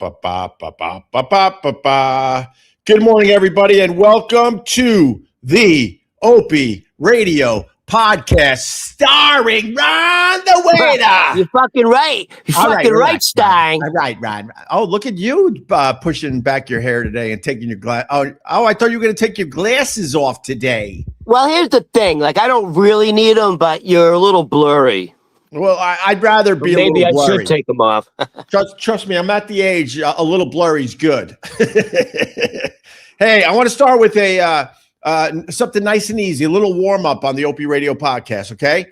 Ba, ba, ba, ba, ba, ba, ba, ba. Good morning, everybody, and welcome to the Opie Radio Podcast, starring Ron the Waiter. You're fucking right. You're fucking right, Stein. Right, Ron. Oh, look at you pushing back your hair today and taking your glass. Oh, I thought you were going to take your glasses off today. Well, here's the thing. Like, I don't really need them, but you're a little blurry. Well, I'd rather be Maybe a little blurry. I should take them off. Trust me, I'm at the age a little blurry's good. Hey, I want to start with something nice and easy, a little warm up on the Opie Radio Podcast, okay?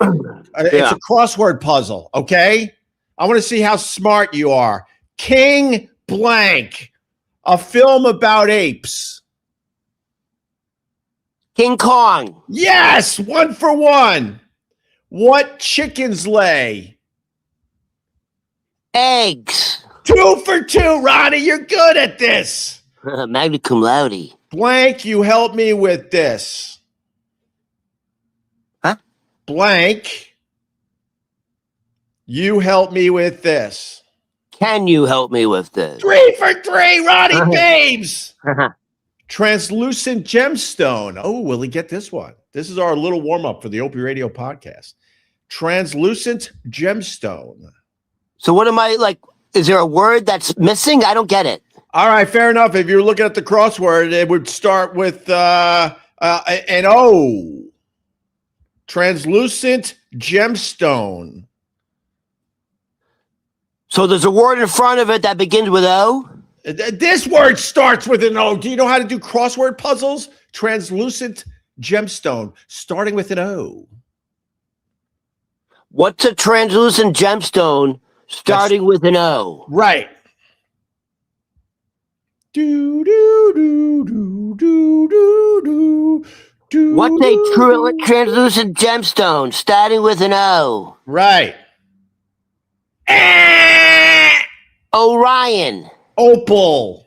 It's a crossword puzzle, okay? I want to see how smart you are. King Blank, a film about apes. King Kong. Yes, 1 for 1. What chickens lay? Eggs. 2 for 2, Ronnie. You're good at this. Magna cum laude. Blank, you help me with this. Huh? Blank, you help me with this. Can you help me with this? 3 for 3, Ronnie Babes. Translucent gemstone. Oh, will he get this one? This is our little warm-up for the Opie Radio Podcast. Translucent gemstone. So what am I, like, is there a word that's missing? I don't get it. All right, fair enough. If you're looking at the crossword, it would start with an O. Translucent gemstone. So there's a word in front of it that begins with O? This word starts with an O. Do you know how to do crossword puzzles? Translucent gemstone, starting with an O. What's a translucent gemstone starting with an O? Right. Do, do, do, do, do, do, do, do. What's a translucent gemstone starting with an O? Right. Orion. Opal.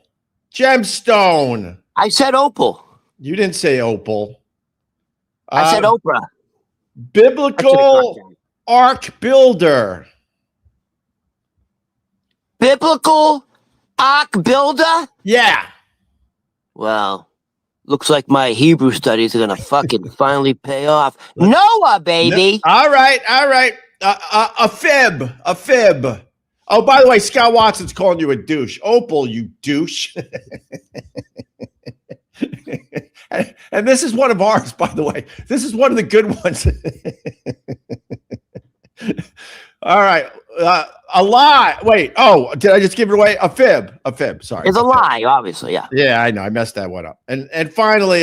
Gemstone. I said opal. You didn't say opal. I said Oprah. Biblical ark builder. Biblical ark builder? Yeah. Well, looks like my Hebrew studies are going to fucking finally pay off. Noah, baby. All right. A fib. Oh, by the way, Scott Watson's calling you a douche. Opal, you douche. And this is one of ours, by the way. This is one of the good ones. All right. A lie. Wait. Oh, did I just give it away? A fib. Sorry. It's a lie, obviously. Yeah. Yeah, I know. I messed that one up. And finally,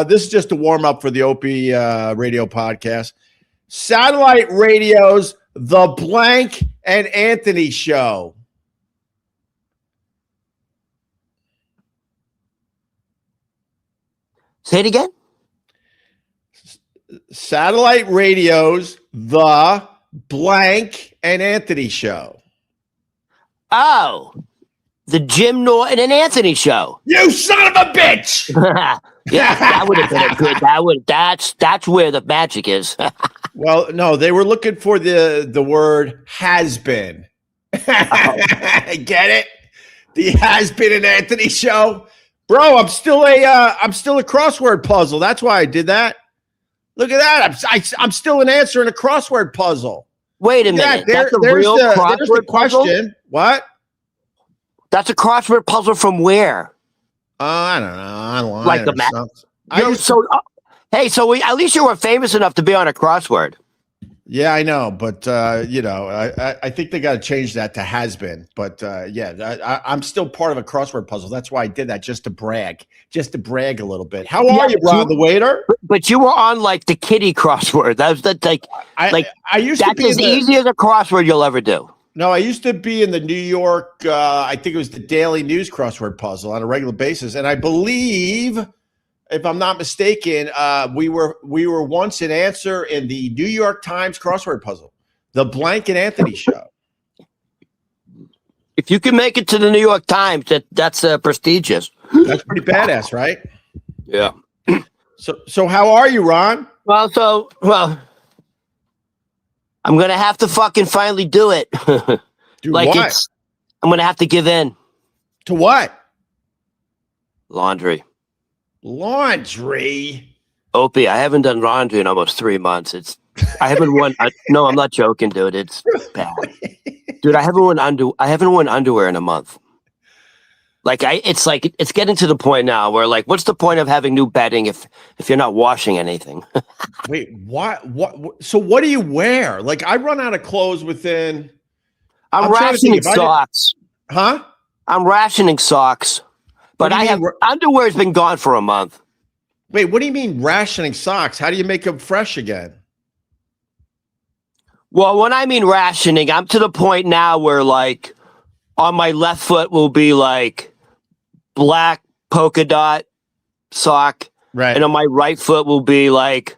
this is just a warm up for the Opie Radio Podcast. Satellite radio's The Blank and Anthony Show. Say it again. Satellite radio's The Blank and Anthony Show. Oh, the Jim Norton and Anthony Show. You son of a bitch! Yeah, that would have been a good. That's where the magic is. Well, no, they were looking for the word has been. Get it? The has been an Anthony Show, bro. I'm still a crossword puzzle. That's why I did that. Look at that. I'm still an answer in a crossword puzzle. Wait a minute. That's a real crossword question. Puzzle? What? That's a crossword puzzle from where? I don't know. Online like the map. At least you were famous enough to be on a crossword. Yeah, I know, but I think they got to change that to has been. But I'm still part of a crossword puzzle. That's why I did that, just to brag a little bit. How are you, Ron the Waiter? But you were on like the kitty crossword. That's I used to be as easy as a crossword you'll ever do. No, I used to be in the New York. I think it was the Daily News crossword puzzle on a regular basis, and I believe, if I'm not mistaken, we were once an answer in the New York Times crossword puzzle, The Blank and Anthony Show. If you can make it to the New York Times, that's prestigious. That's pretty badass, right? Yeah. So how are you, Ron? Well, I'm gonna have to fucking finally do it. Do what? I'm gonna have to give in. To what? Laundry. Laundry? Opie, I haven't done laundry in almost 3 months. I haven't worn. No, I'm not joking, dude. It's bad, dude. I haven't worn underwear in a month. It's getting to the point now where like, what's the point of having new bedding if you're not washing anything? Wait, what? So what do you wear? Like, I run out of clothes within. I'm rationing socks. Huh? I'm rationing socks, but underwear's been gone for a month. Wait, what do you mean rationing socks? How do you make them fresh again? Well, when I mean rationing, I'm to the point now where like on my left foot will be like black polka dot sock. Right. And on my right foot will be like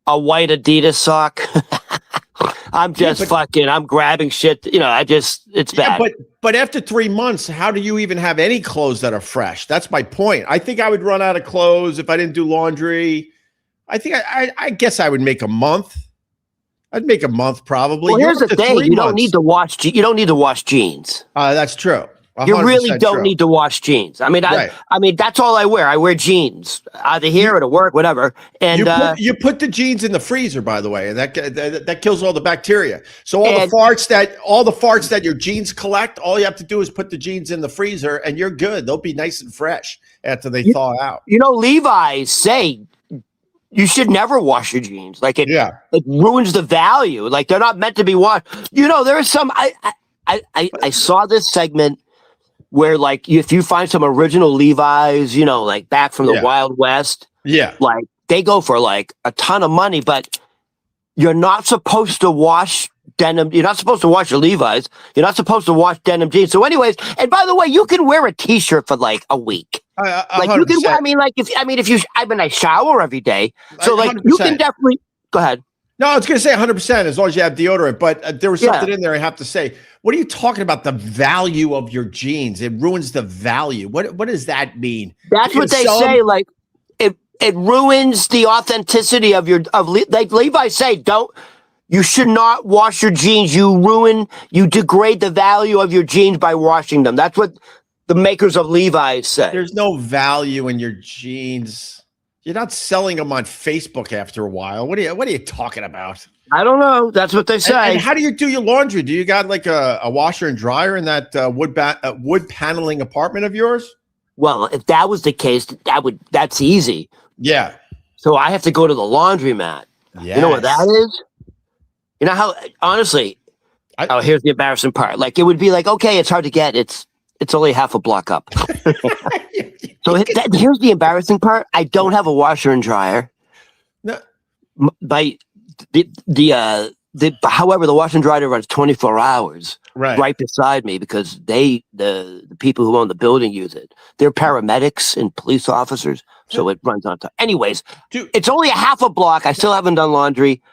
a white Adidas sock. I'm just I'm grabbing shit. You know, it's bad. But after 3 months, how do you even have any clothes that are fresh? That's my point. I think I would run out of clothes if I didn't do laundry. I think I guess I would make a month. I'd make a month probably. Well, here's the thing: you don't need to wash jeans. That's true. You really don't need to wash jeans. I mean, I mean that's all I wear. I wear jeans either here or to work, whatever. And you put the jeans in the freezer, by the way, and that kills all the bacteria. So all the farts that your jeans collect, all you have to do is put the jeans in the freezer, and you're good. They'll be nice and fresh after they thaw out. You know, Levi's say you should never wash your jeans. Like it ruins the value. Like they're not meant to be washed. You know, there is some. I saw this segment where like if you find some original Levi's, you know, like back from the Wild West, like they go for like a ton of money, but you're not supposed to wash denim. You're not supposed to wash your Levi's. You're not supposed to wash denim jeans. So anyways, and by the way, you can wear a t-shirt for like a week. Like you can, I shower every day. So like 100%. You can definitely, go ahead. No, I was going to say 100% as long as you have deodorant, but there was something in there I have to say. What are you talking about? The value of your jeans? It ruins the value. What does that mean? That's what they say. Like it ruins the authenticity of like Levi say, you should not wash your jeans. You degrade the value of your jeans by washing them. That's what the makers of Levi's say. There's no value in your jeans. You're not selling them on Facebook after a while. What are you talking about? I don't know. That's what they say. And how do you do your laundry? Do you got like a washer and dryer in that wood paneling apartment of yours? Well, if that was the case, that's easy. Yeah. So I have to go to the laundromat. Yes. You know what that is? You know how, honestly, here's the embarrassing part. Like it would be like, okay, it's hard to get. It's only half a block up. So here's the embarrassing part. I don't have a washer and dryer. No. However, the washer and dryer runs 24 hours right beside me because the people who own the building use it. They're paramedics and police officers, so it runs on time. Anyways, it's only a half a block. I still haven't done laundry.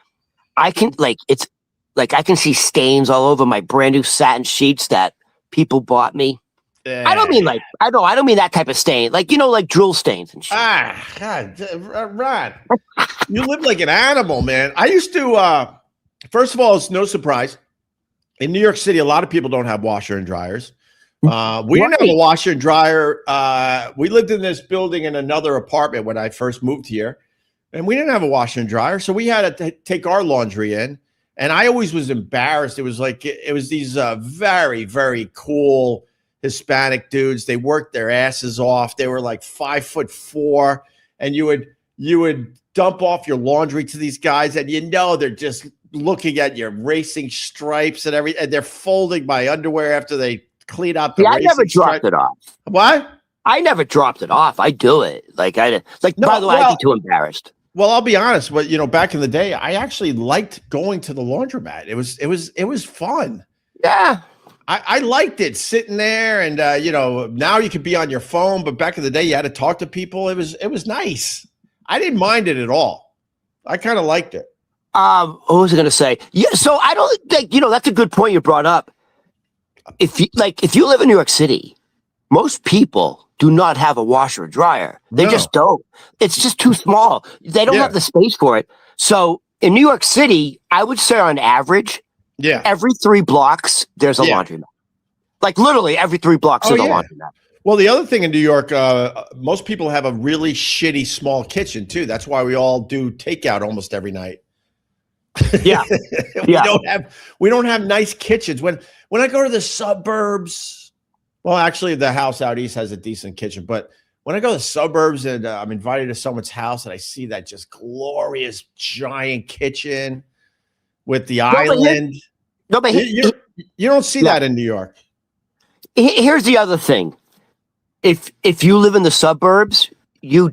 I can I can see stains all over my brand new satin sheets that people bought me. I don't mean I don't mean that type of stain. Like, you know, like drill stains and shit. God, Ron, you live like an animal, man. I used to, first of all, it's no surprise. In New York City, a lot of people don't have washer and dryers. We didn't have a washer and dryer. We lived in this building in another apartment when I first moved here, and we didn't have a washer and dryer. So we had to take our laundry in, and I always was embarrassed. It was these very, very cool Hispanic dudes. They worked their asses off. They were like 5'4", and you would dump off your laundry to these guys, and they're just looking at your racing stripes and everything, and they're folding my underwear after they clean out the I never dropped it off. What? I never dropped it off. I do it. By the way, I'd be too embarrassed. Well, I'll be honest. But back in the day, I actually liked going to the laundromat. It was fun. Yeah. I liked it sitting there, and now you could be on your phone, but back in the day you had to talk to people. It was nice. I didn't mind it at all. I kind of liked it. What was I going to say? Yeah, so I don't think that's a good point you brought up. If you live in New York City, most people do not have a washer or dryer. They just don't. It's just too small. They don't have the space for it. So in New York City, I would say on average, every 3 blocks, there's a laundromat. Like literally every 3 blocks is a laundromat. Well, the other thing in New York, most people have a really shitty small kitchen too. That's why we all do takeout almost every night. Yeah, we don't have nice kitchens. When I go to the suburbs, well, actually, the house out east has a decent kitchen. But when I go to the suburbs and I'm invited to someone's house and I see that just glorious giant kitchen with the island, you don't see that in New York. Here's the other thing: if you live in the suburbs, you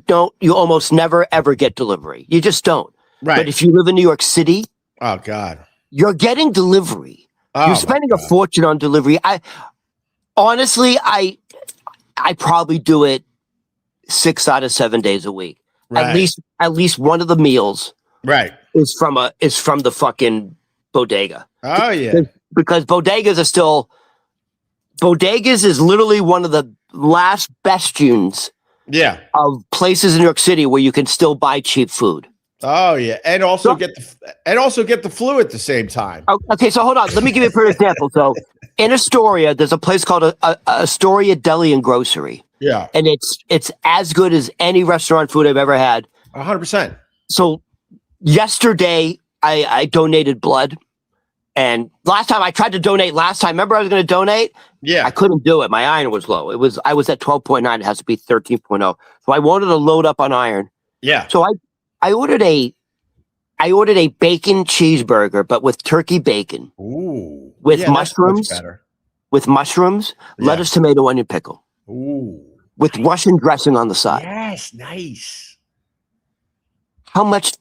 almost never ever get delivery. You just don't. Right. But if you live in New York City, oh God, you're getting delivery. You're spending a fortune on delivery. I probably do it 6 out of 7 days a week. Right. At least one of the meals, right, is from the fucking bodega. Oh yeah, because bodegas is literally one of the last bastions, of places in New York City where you can still buy cheap food. Oh yeah, and also get the flu at the same time. Okay, so hold on. Let me give you a perfect example. So in Astoria, there's a place called Astoria Deli and Grocery. Yeah, and it's as good as any restaurant food I've ever had. 100%. So yesterday, I donated blood, and last time I tried to donate. Remember I was going to donate. Yeah, I couldn't do it. My iron was low. I was at 12.9. It has to be 13.0. So I wanted to load up on iron. Yeah. So I ordered a bacon cheeseburger, but with turkey bacon. Ooh. With mushrooms. With mushrooms, lettuce, tomato, onion, pickle. Ooh. With Russian dressing on the side. Yes, nice. How much?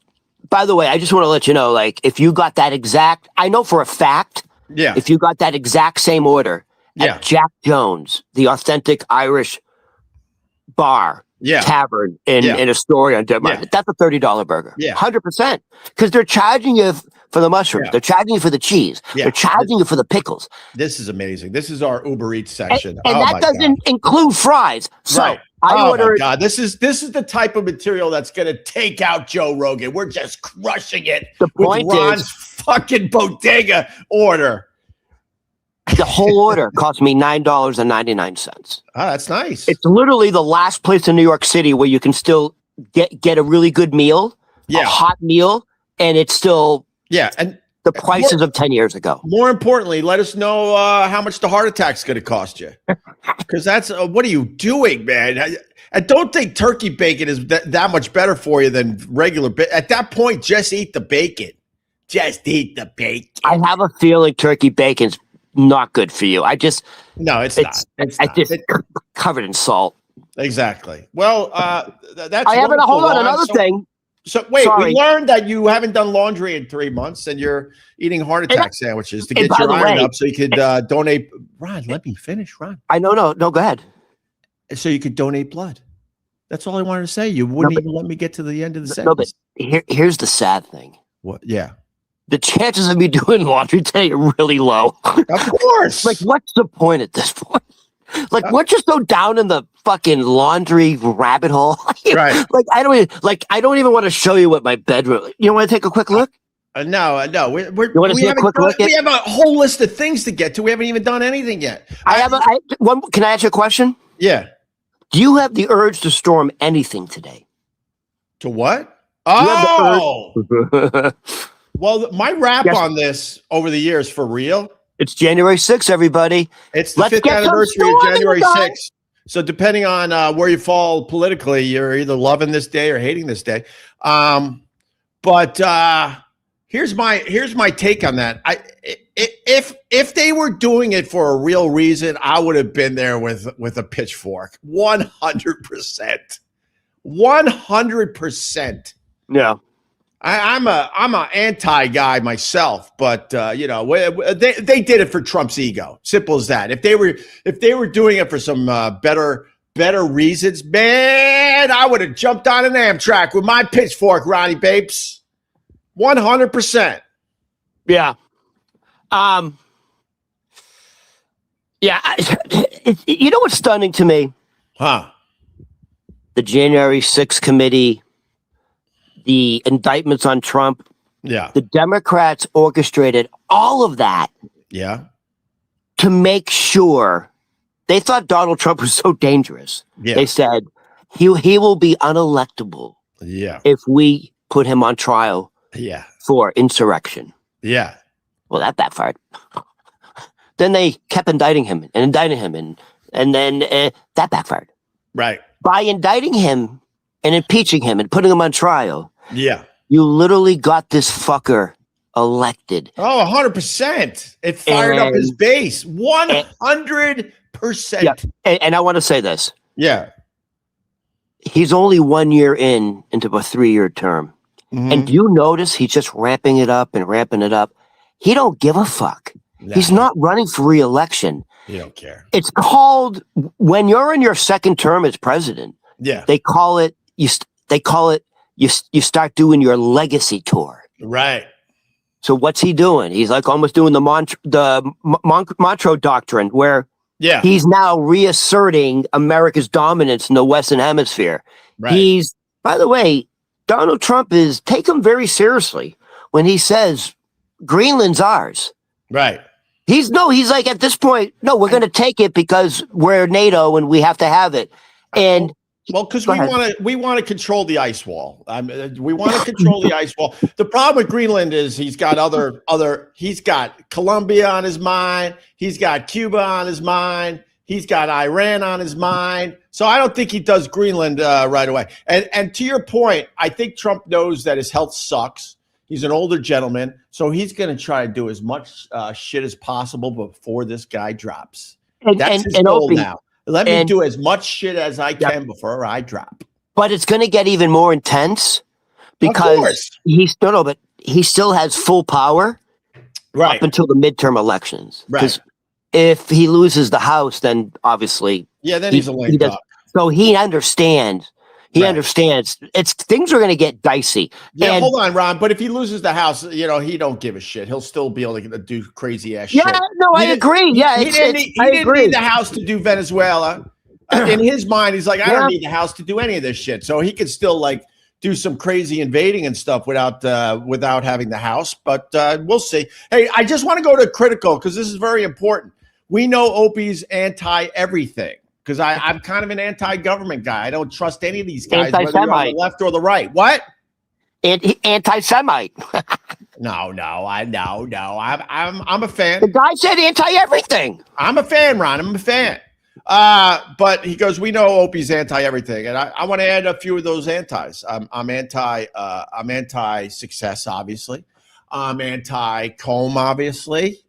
By the way, I just want to let you know, like, if you got that exact, I know for a fact, if you got that exact same order at Jack Jones, the authentic Irish bar, tavern in Astoria on Denmark, that's a $30 burger. 100%. Because they're charging you for the mushrooms. They're charging you for the cheese. They're charging you for the pickles. This is amazing. This is our Uber Eats section. And that doesn't include fries. So God, this is the type of material that's going to take out Joe Rogan. We're just crushing it. The point with Ron's fucking bodega order. The whole order cost me $9.99. Oh, that's nice. It's literally the last place in New York City where you can still get a really good meal, a hot meal, and it's still and the prices of 10 years ago. More importantly, let us know how much the heart attack's going to cost you, because that's what are you doing, man? I don't think turkey bacon is that much better for you than regular bacon. At that point, just eat the bacon. Just eat the bacon. I have a feeling turkey bacon's not good for you. It's not. It's covered in salt. Exactly. Well, that's. I haven't. Hold on. Another thing. So wait, we learned that you haven't done laundry in 3 months, and you're eating heart attack sandwiches to get your iron up, so you could donate. Ron, let me finish, Ron. I know. No, go ahead. So you could donate blood. That's all I wanted to say. You wouldn't even let me get to the end of the sentence. No, but here's the sad thing. What? Yeah. The chances of me doing laundry today are really low. Of course. Like, what's the point at this point? Like, we're just so down in the fucking laundry rabbit hole. Right. Like, I don't even want to show you what my bedroom. You want to take a quick look? No. You want to see a quick look? We have a whole list of things to get to. We haven't even done anything yet. Can I ask you a question? Yeah. Do you have the urge to storm anything today? To what? Oh. Well, my rap on this over the years, for real. It's January 6th, everybody. It's the 5th anniversary of January 6th. So depending on where you fall politically, you're either loving this day or hating this day. But here's my take on that. If they were doing it for a real reason, I would have been there with a pitchfork. 100%. 100%. Yeah. I'm a anti guy myself, but they did it for Trump's ego. Simple as that. If they were doing it for some better reasons, man, I would have jumped on an Amtrak with my pitchfork, Ronnie Babes. 100%. Yeah. You know what's stunning to me? Huh? The January 6th committee. The indictments on Trump. Yeah. The Democrats orchestrated all of that. Yeah. to make sure, they thought Donald Trump was so dangerous. Yeah. They said he will be unelectable. Yeah. If we put him on trial. Yeah. For insurrection. Yeah. Well, that backfired. Then they kept indicting him and then that backfired. Right. By indicting him and impeaching him and putting him on trial. Yeah. You literally got this fucker elected. Oh, 100%. It fired up his base. 100%. Yeah. And I want to say this. Yeah. He's only 1 year into a 3-year term. Mm-hmm. And do you notice he's just ramping it up and ramping it up? He don't give a fuck. No. He's not running for re-election. He don't care. It's called, when you're in your second term as president. Yeah. They call it you start doing your legacy tour. Right. So what's he doing? He's like almost doing the Montreux Doctrine, where he's now reasserting America's dominance in the Western Hemisphere. Right. By the way, Donald Trump take him very seriously when he says Greenland's ours. Right. He's like, at this point, no, we're going to take it because we're NATO and we have to have it. And because we want to control the ice wall. We want to control the ice wall. The problem with Greenland is he's got he's got Colombia on his mind. He's got Cuba on his mind. He's got Iran on his mind. So I don't think he does Greenland right away. And to your point, I think Trump knows that his health sucks. He's an older gentleman. So he's going to try to do as much shit as possible before this guy drops. That's his goal now. Let me do as much shit as I can before I drop. But it's going to get even more intense because he still has full power up until the midterm elections. Right. If he loses the House, then obviously, then he's a lame duck. So he understands. He understands. Things are going to get dicey. Yeah, hold on, Ron. But if he loses the House, he don't give a shit. He'll still be able to do crazy ass shit. Yeah, no, I agree. Yeah, he didn't need the House to do Venezuela. In his mind, he's like, I don't need the House to do any of this shit. So he could still do some crazy invading and stuff without having the House. But we'll see. Hey, I just want to go to critical because this is very important. We know Opie's anti-everything because I'm kind of an anti-government guy. I don't trust any of these guys, whether you're on the left or the right. What? Anti-Semite. No. I'm a fan. The guy said anti-everything. I'm a fan, Ron. I'm a fan. But he goes, we know Opie's anti-everything. And I want to add a few of those antis. I'm anti-success, obviously. I'm anti-comb, obviously.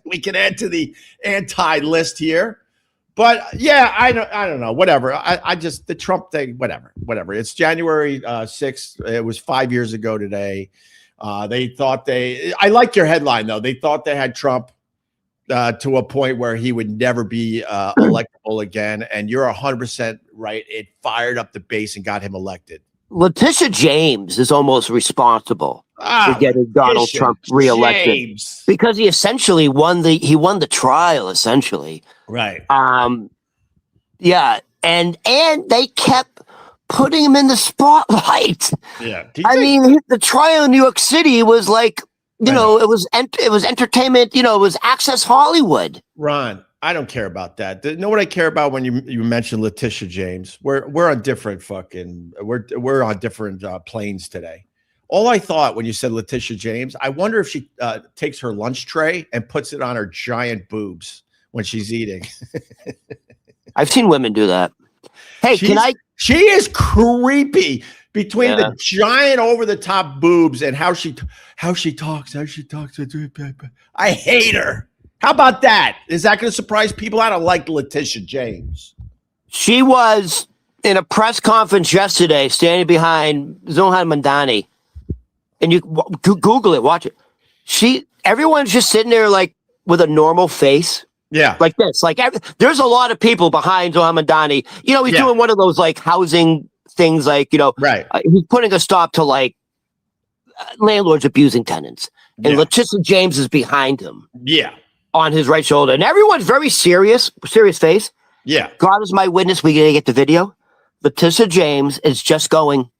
We can add to the anti-list here. But yeah, I don't know. Whatever. I just the Trump thing, whatever. It's January 6th. It was 5 years ago today. They thought I like your headline though. They thought they had Trump to a point where he would never be electable again. And you're 100% right. It fired up the base and got him elected. Letitia James is almost responsible for getting Donald Trump reelected because he essentially won the trial essentially. Right. Yeah. And they kept putting him in the spotlight. Yeah. mean, the trial in New York City was like, it was entertainment, it was Access Hollywood. Ron, I don't care about that. You know what I care about when you mentioned Letitia James? We're on different we're on different planes today. All I thought when you said Letitia James, I wonder if she takes her lunch tray and puts it on her giant boobs when she's eating. I've seen women do that. Hey, She is creepy between the giant over the top boobs and how she talks. I hate her. How about that? Is that going to surprise people? I don't like Letitia James. She was in a press conference yesterday, standing behind Zohan Mandani, and you Google it, watch it. Everyone's just sitting there like with a normal face. Yeah. Like this. There's a lot of people behind Zohan Mandani. He's doing one of those housing things right. He's putting a stop to landlords abusing tenants. And Letitia James is behind him. Yeah. On his right shoulder. And everyone's very serious face. Yeah. God is my witness. We gotta get the video. Letitia James is just going.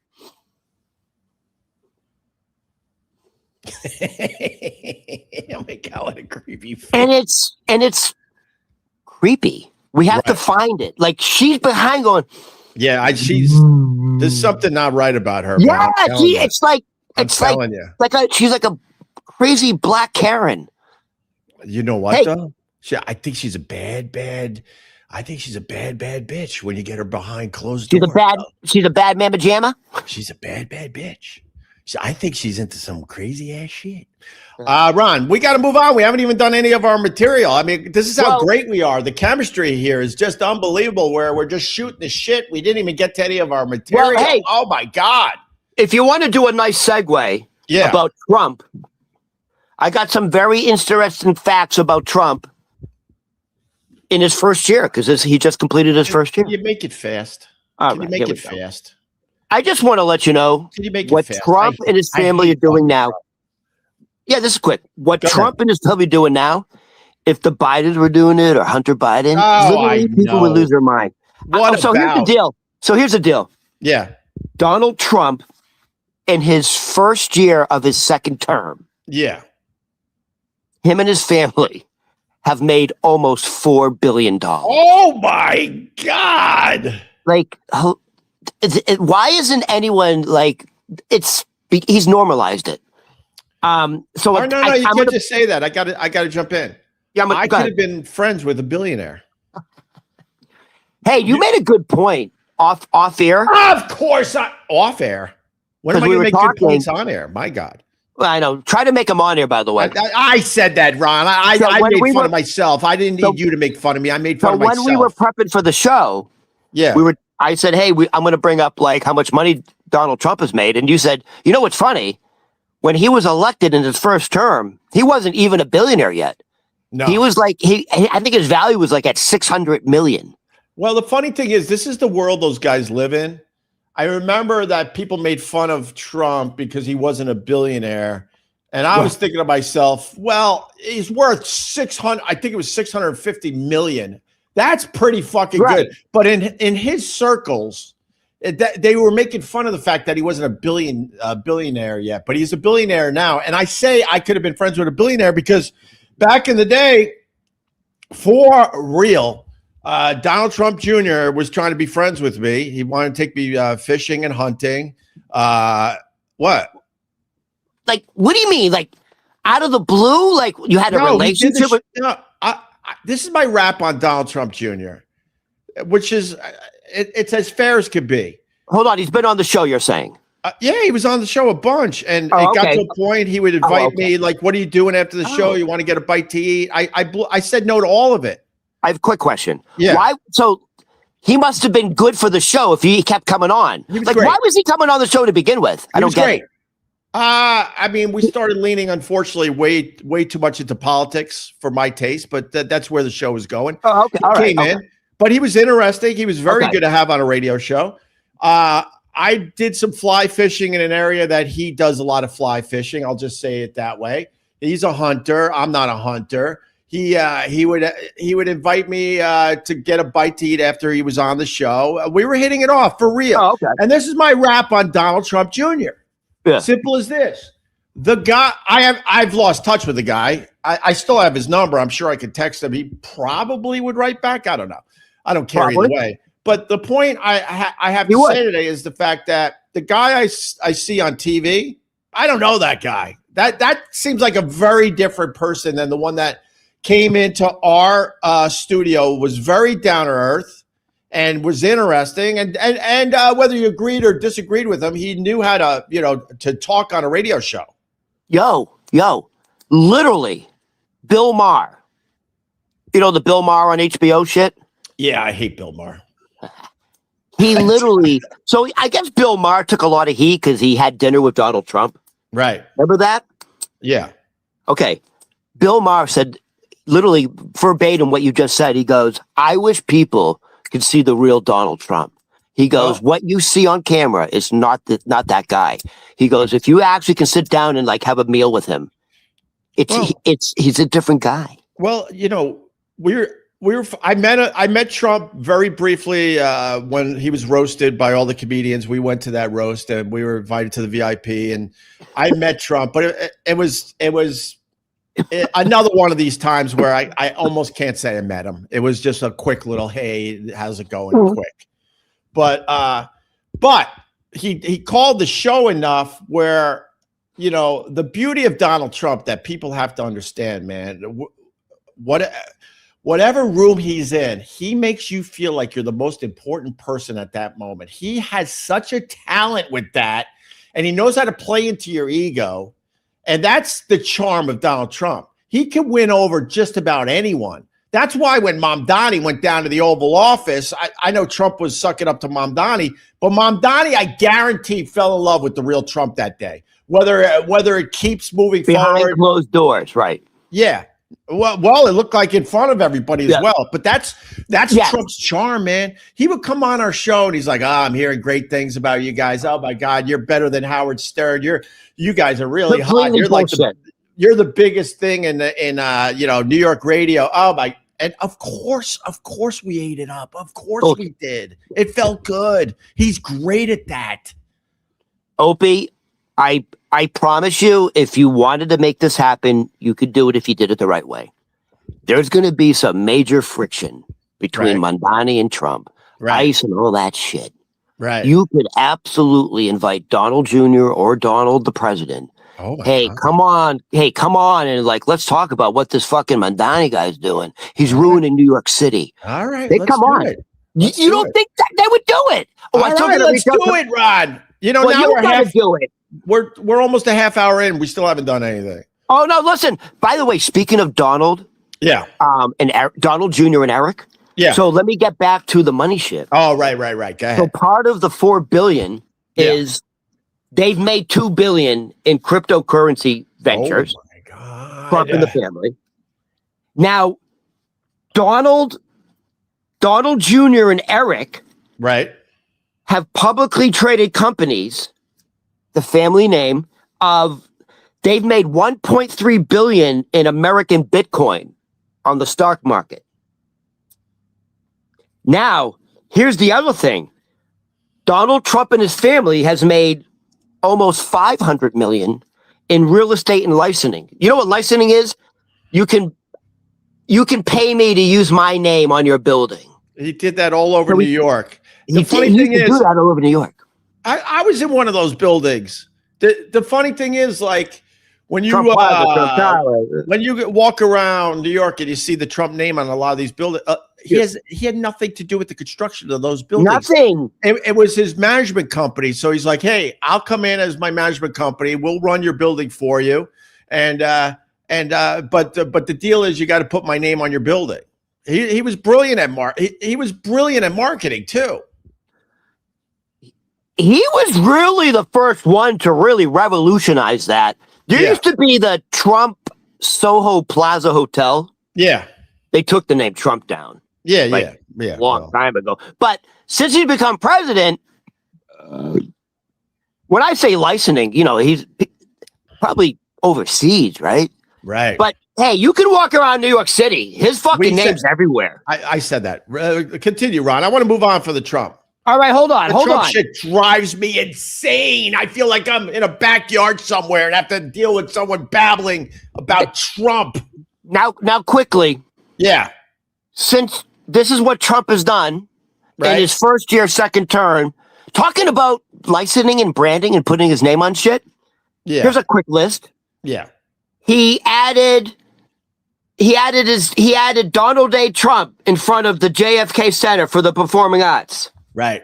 Oh my God, what a creepy face. And it's creepy. We have to find it. Like she's behind going. Yeah, there's something not right about her. Yeah, it's like she's like a crazy black Karen. You know what though? I think she's a bad. I think she's a bad bitch when you get her behind closed doors. She's a bad mamma jamma. She's a bad bitch. I think she's into some crazy ass shit. Ron, we got to move on. We haven't even done any of our material. I mean, this is how great we are. The chemistry here is just unbelievable where we're just shooting the shit. We didn't even get to any of our material. Well, hey, oh my God. If you want to do a nice segue about Trump, I got some very interesting facts about Trump in his first year because he just completed his first year. Can you make it fast? Can you make it fast? I just want to let you know what Trump and his family are doing now. Yeah, this is quick. What Trump and his family are doing now, if the Bidens were doing it or Hunter Biden, literally people would lose their mind. Here's the deal. Yeah. Donald Trump in his first year of his second term. Yeah. Him and his family have made almost $4 billion. Oh my God. Like, why isn't anyone like he's normalized it? You can't just say that. I gotta jump in. Yeah, I could have been friends with a billionaire. Hey, you made a good point off air. Of course, off air. When am I going to make good points on air? My God. Well, I know. Try to make them on air, by the way. I said that, Ron. I made fun of myself. I didn't need you to make fun of me. I made fun of myself. When we were prepping for the show, I said, hey, I'm going to bring up like how much money Donald Trump has made. And you said, you know what's funny? When he was elected in his first term, he wasn't even a billionaire yet. No. He was like, I think his value was like at 600 million. Well, the funny thing is, this is the world those guys live in. I remember that people made fun of Trump because he wasn't a billionaire. And I was thinking to myself, well, he's worth 600. I think it was 650 million. That's pretty fucking good. But in his circles, they were making fun of the fact that he wasn't a billionaire yet, but he's a billionaire now. And I say I could have been friends with a billionaire because back in the day, for real, Donald Trump Jr. was trying to be friends with me. He wanted to take me fishing and hunting. What? Like, what do you mean? Like, out of the blue? Like, you had a relationship with? This is my rap on Donald Trump Jr., which is it's as fair as could be. Hold on, he's been on the show. You're saying? Yeah, he was on the show a bunch, and it got to a point he would invite me. Like, what are you doing after the show? You want to get a bite to eat? I said no to all of it. I have a quick question. Yeah. Why? So he must have been good for the show if he kept coming on. Like, great. Why was he coming on the show to begin with? I don't get it. I mean, we started leaning, unfortunately, way too much into politics for my taste, but that's where the show was going. Oh, okay. All right. Came in, but he was interesting. He was very good to have on a radio show. I did some fly fishing in an area that he does a lot of fly fishing. I'll just say it that way. He's a hunter. I'm not a hunter. He would invite me to get a bite to eat after he was on the show. We were hitting it off for real. Oh, okay. And this is my rap on Donald Trump Jr. Yeah. Simple as this. The guy, I've lost touch with the guy. I still have his number. I'm sure I could text him. He probably would write back. I don't know. I don't care either way. But the point I have to say today is the fact that the guy I see on TV, I don't know that guy. That seems like a very different person than the one that came into our studio, was very down to earth and was interesting. And whether you agreed or disagreed with him, he knew how to, to talk on a radio show. Yo, literally, Bill Maher. You know the Bill Maher on HBO shit? Yeah, I hate Bill Maher. He literally, so I guess Bill Maher took a lot of heat because he had dinner with Donald Trump. Right. Remember that? Yeah. Okay. Bill Maher said, literally verbatim what you just said. He goes, I wish people could see the real Donald Trump. He goes, what you see on camera is not that guy. He goes, if you actually can sit down and like have a meal with him, he's a different guy. Well, I met Trump very briefly when he was roasted by all the comedians. We went to that roast and we were invited to the VIP, and I met Trump, but it was another one of these times where I almost can't say I met him. It was just a quick little, hey, how's it going? Quick. But he called the show enough where, the beauty of Donald Trump that people have to understand, man, whatever room he's in, he makes you feel like you're the most important person at that moment. He has such a talent with that, and he knows how to play into your ego. And that's the charm of Donald Trump. He can win over just about anyone. That's why when Mamdani went down to the Oval Office, I know Trump was sucking up to Mamdani, but Mamdani, I guarantee, fell in love with the real Trump that day. Whether it keeps moving behind forward, closed doors, right? Yeah. Well, it looked like in front of everybody as well. But that's Trump's charm, man. He would come on our show and he's like, I'm hearing great things about you guys. Oh my God, you're better than Howard Stern. You guys are really hot. You're like you're the biggest thing in New York radio. Oh my. And of course we ate it up. Of course we did. It felt good. He's great at that. Opie, I promise you, if you wanted to make this happen, you could do it if you did it the right way. There's going to be some major friction between Mamdani and Trump, ICE and all that shit. Right. You could absolutely invite Donald Jr. or Donald the president. Hey, God. Come on. Hey, come on. And let's talk about what this fucking Mamdani guy's doing. He's ruining New York City. All right. Come on. You don't think that they would do it? All right, let's do it, Ron. Now we're do it. We're almost a half hour in. We still haven't done anything. Oh no! Listen. By the way, speaking of Donald, and Donald Jr. and Eric. Yeah. So let me get back to the money shit. Oh, right. Go ahead. So part of the $4 billion is they've made $2 billion in cryptocurrency ventures. Oh my God! Trump and the family. Now, Donald Jr. and Eric, have publicly traded companies. The family name they've made $1.3 billion in American Bitcoin on the stock market. Now, here's the other thing. Donald Trump and his family has made almost $500 million in real estate and licensing. You know what licensing is? You can pay me to use my name on your building. He did that all over New York. The funny thing is, do that all over New York. I was in one of those buildings. The funny thing is, when you walk around New York and you see the Trump name on a lot of these buildings, he had nothing to do with the construction of those buildings. Nothing. It was his management company. So he's like, hey, I'll come in as my management company. We'll run your building for you. But the deal is you got to put my name on your building. He was brilliant at he was brilliant at marketing too. He was really the first one to really revolutionize that. There used to be the Trump Soho Plaza Hotel. Yeah. They took the name Trump down. Yeah. Long time ago. But since he's become president, when I say licensing, he's probably overseas, right? Right. But hey, you can walk around New York City. His fucking name's everywhere. I said that. Continue, Ron. I want to move on for the Trump. All right, hold on. Trump shit drives me insane. I feel like I'm in a backyard somewhere and have to deal with someone babbling about Trump. Now, quickly. Yeah. Since this is what Trump has done in his first year, second term, talking about licensing and branding and putting his name on shit. Yeah. Here's a quick list. Yeah. He added Donald J. Trump in front of the JFK Center for the Performing Arts. Right.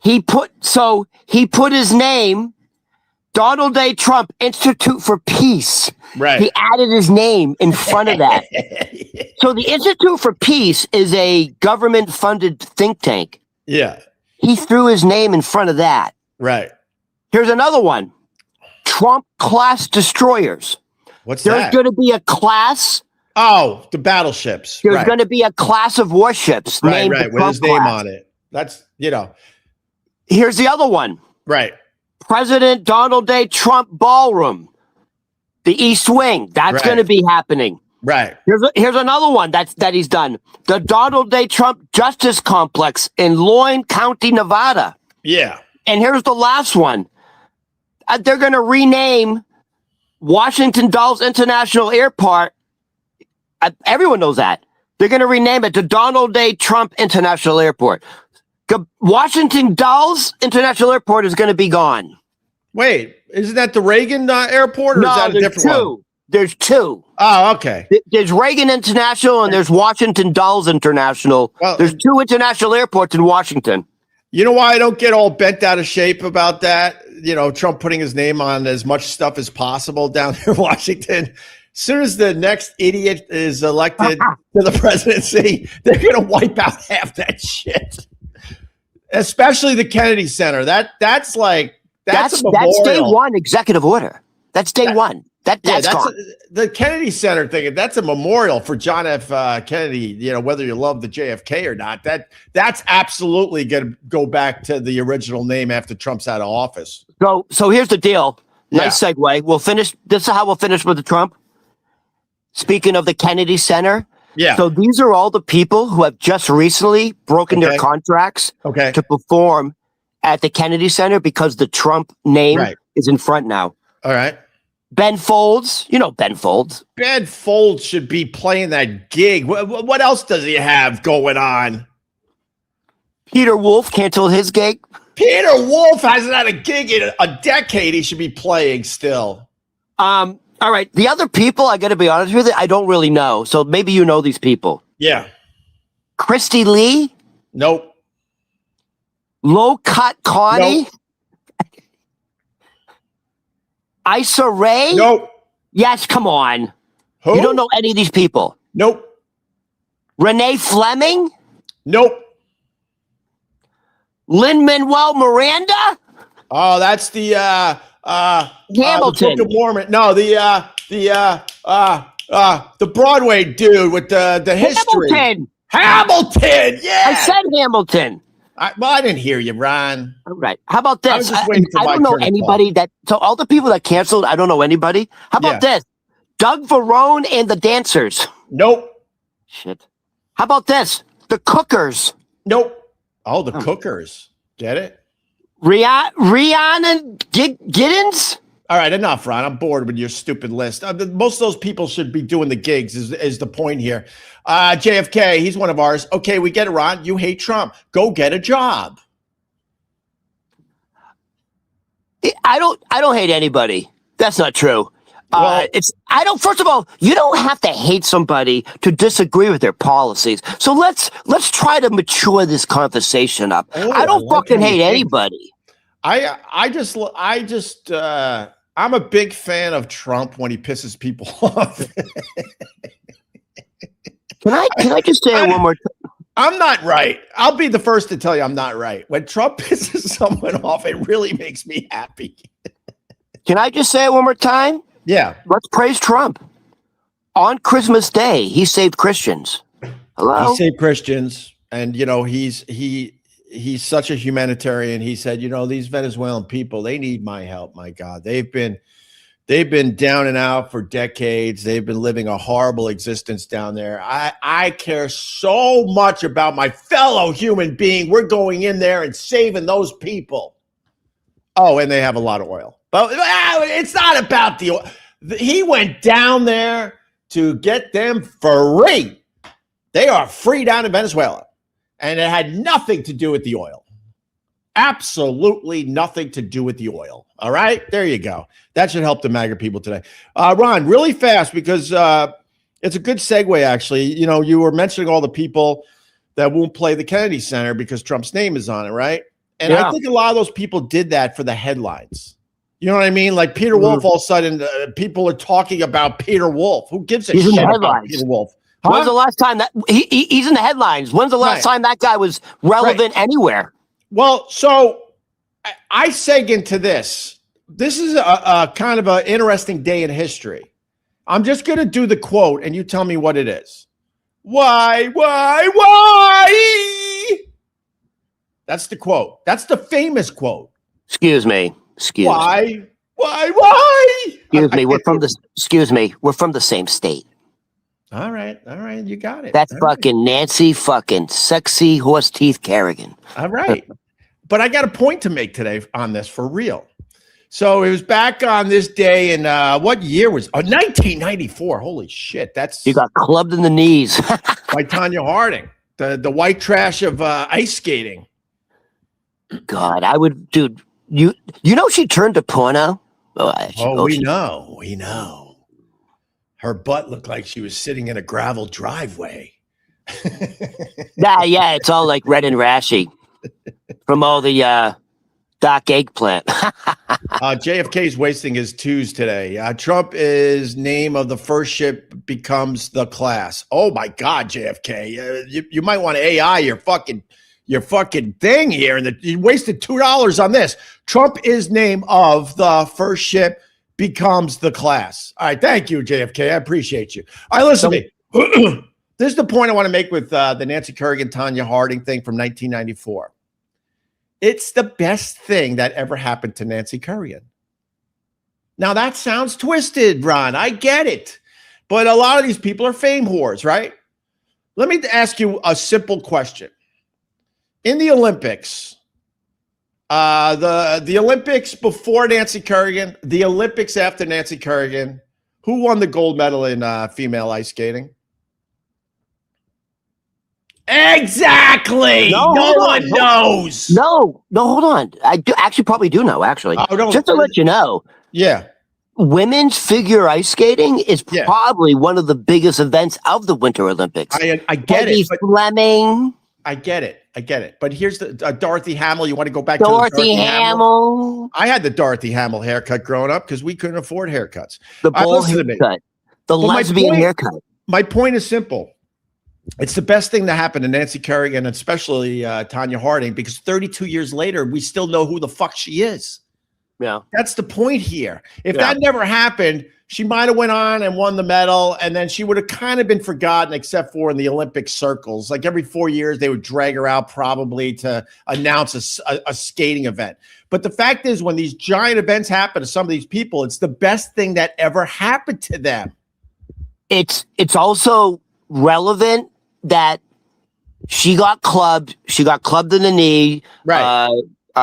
He put his name, Donald J. Trump Institute for Peace. Right. He added his name in front of that. So the Institute for Peace is a government-funded think tank. Yeah. He threw his name in front of that. Right. Here's another one. Trump class destroyers. What's that? There's going to be a class. Oh, the battleships. There's going to be a class of warships named with his name on it. That's, Here's the other one. Right. President Donald J. Trump Ballroom. The East Wing. That's going to be happening. Right. Here's another one that he's done. The Donald J. Trump Justice Complex in Loyne County, Nevada. Yeah. And here's the last one. They're going to rename Washington Dulles International Airport. Everyone knows that. They're going to rename it to Donald J. Trump International Airport. Washington Dulles International Airport is going to be gone. Wait, isn't that the Reagan airport, or is that a different one? There's two. Oh, okay. There's Reagan International and there's Washington Dulles International. Well, there's two international airports in Washington. You know why I don't get all bent out of shape about that? You know, Trump putting his name on as much stuff as possible down there in Washington. As soon as the next idiot is elected to the presidency, they're going to wipe out half that shit. Especially the Kennedy Center. That's a memorial. That's day one executive order. That's day one. That's gone. The Kennedy Center thing. That's a memorial for John F. Kennedy. You know, whether you love the JFK or not, that's absolutely going to go back to the original name after Trump's out of office. So here's the deal. Nice segue. We'll finish. This is how we'll finish with the Trump. Speaking of the Kennedy Center. Yeah. So these are all the people who have just recently broken their contracts to perform at the Kennedy Center because the Trump name is in front now. All right. Ben Folds, you know Ben Folds. Ben Folds should be playing that gig. What else does he have going on? Peter Wolf canceled his gig. Peter Wolf hasn't had a gig in a decade. He should be playing still. All right. The other people, I got to be honest with you, I don't really know. So maybe you know these people. Yeah. Christy Lee? Nope. Low Cut Connie? Nope. Issa Rae? Nope. Yes, come on. Who? You don't know any of these people. Nope. Renee Fleming? Nope. Lin-Manuel Miranda? Oh, that's the Hamilton. The Book of Mormon. No, the Broadway dude with the history. Hamilton. Yeah. I said Hamilton. I didn't hear you, Ron. All right. How about this? I don't know anybody so all the people that canceled, I don't know anybody. How about this? Doug Verone and the Dancers. Nope. Shit. How about this? The Cookers. Nope. Oh, the Cookers. Get it? Rihanna Giddens? All right, enough, Ron. I'm bored with your stupid list. Most of those people should be doing the gigs is the point here. JFK, he's one of ours. Okay, we get it, Ron. You hate Trump. Go get a job. I don't hate anybody. That's not true. First of all, you don't have to hate somebody to disagree with their policies. So let's try to mature this conversation up. I don't fucking hate anybody. I'm a big fan of Trump when he pisses people off. Can I just say it one more time? I'm not right. I'll be the first to tell you I'm not right. When Trump pisses someone off, it really makes me happy. Can I just say it one more time? Yeah. Let's praise Trump. On Christmas Day, he saved Christians. Hello? He saved Christians. And, you know, he's such a humanitarian. He said, you know, these Venezuelan people, they need my help. My God, they've been down and out for decades. They've been living a horrible existence down there. I care so much about my fellow human being. We're going in there and saving those people. Oh, and they have a lot of oil. But it's not about the oil. He went down there to get them free. They are free down in Venezuela. And it had nothing to do with the oil. Absolutely nothing to do with the oil. All right? There you go. That should help the MAGA people today. Ron, really fast, because it's a good segue, actually. You know, you were mentioning all the people that won't play the Kennedy Center because Trump's name is on it, right? And I think a lot of those people did that for the headlines. You know what I mean? Like Peter Wolf, all of a sudden, people are talking about Peter Wolf. Who gives a shit about Peter Wolf? Huh? When's the last time that he's in the headlines? When's the last time that guy was relevant anywhere? Well, so I seg into this. This is a kind of an interesting day in history. I'm just going to do the quote, and you tell me what it is. Why? That's the quote. That's the famous quote. Excuse me. Why? Excuse me. We're from the same state. All right. You got it. That's all fucking right. Nancy fucking sexy horse teeth Kerrigan. All right. But I got a point to make today on this for real. So it was back on this day in what year was 1994. Holy shit. You got clubbed in the knees. by Tanya Harding, the white trash of ice skating. God, I would, dude. You know she turned to porno. We know. Her butt looked like she was sitting in a gravel driveway. Yeah, it's all like red and rashy from all the Doc eggplant. JFK's wasting his twos today. Trump is name of the first ship becomes the class. Oh my God, JFK, you might want to AI your fucking thing here, and you wasted $2 on this. Trump is name of the first ship becomes the class. All right, thank you, JFK. I appreciate you. All right, listen to me. This is the point I want to make with the Nancy Kerrigan, Tanya Harding thing from 1994. It's the best thing that ever happened to Nancy Kerrigan. Now, that sounds twisted, Ron. I get it. But a lot of these people are fame whores, right? Let me ask you a simple question. In the Olympics, the Olympics before Nancy Kerrigan, the Olympics after Nancy Kerrigan, who won the gold medal in female ice skating? Exactly. No one knows. No, hold on. I do actually probably do know, actually. Just to let you know. Yeah. Women's figure ice skating is probably one of the biggest events of the Winter Olympics. I get Peggy it. Fleming. I get it. But here's the Dorothy Hamill. You want to go back to Dorothy Hamill? I had the Dorothy Hamill haircut growing up because we couldn't afford haircuts. The bowl haircut. The lesbian haircut. My point is simple. It's the best thing to happen to Nancy Kerrigan, and especially Tanya Harding, because 32 years later, we still know who the fuck she is. Yeah. That's the point here. If that never happened, she might have went on and won the medal, and then she would have kind of been forgotten, except for in the Olympic circles. Like every 4 years, they would drag her out probably to announce a skating event. But the fact is, when these giant events happen to some of these people, it's the best thing that ever happened to them. It's also relevant that she got clubbed. She got clubbed in the knee. Right.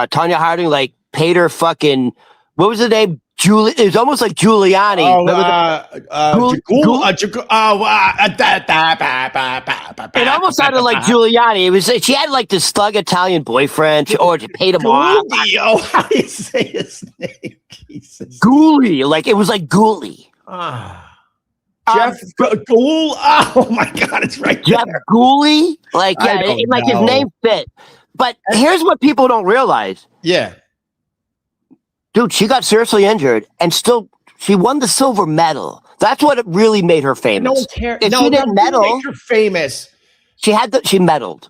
Tanya Harding paid her fucking, what was the name? It was almost like Giuliani. It almost sounded like Giuliani. It was she had this thug Italian boyfriend, or she paid him off. Oh, how do you say his name? Jesus. Ghoulie, it was like Ghoulie. Jeff Gould. Oh my God, it's right there. Jeff Ghoulie, his name fit. But here's what people don't realize. Yeah. Dude, she got seriously injured and still she won the silver medal. That's what really made her famous. No one cares. If she didn't medal, make her famous. She medaled.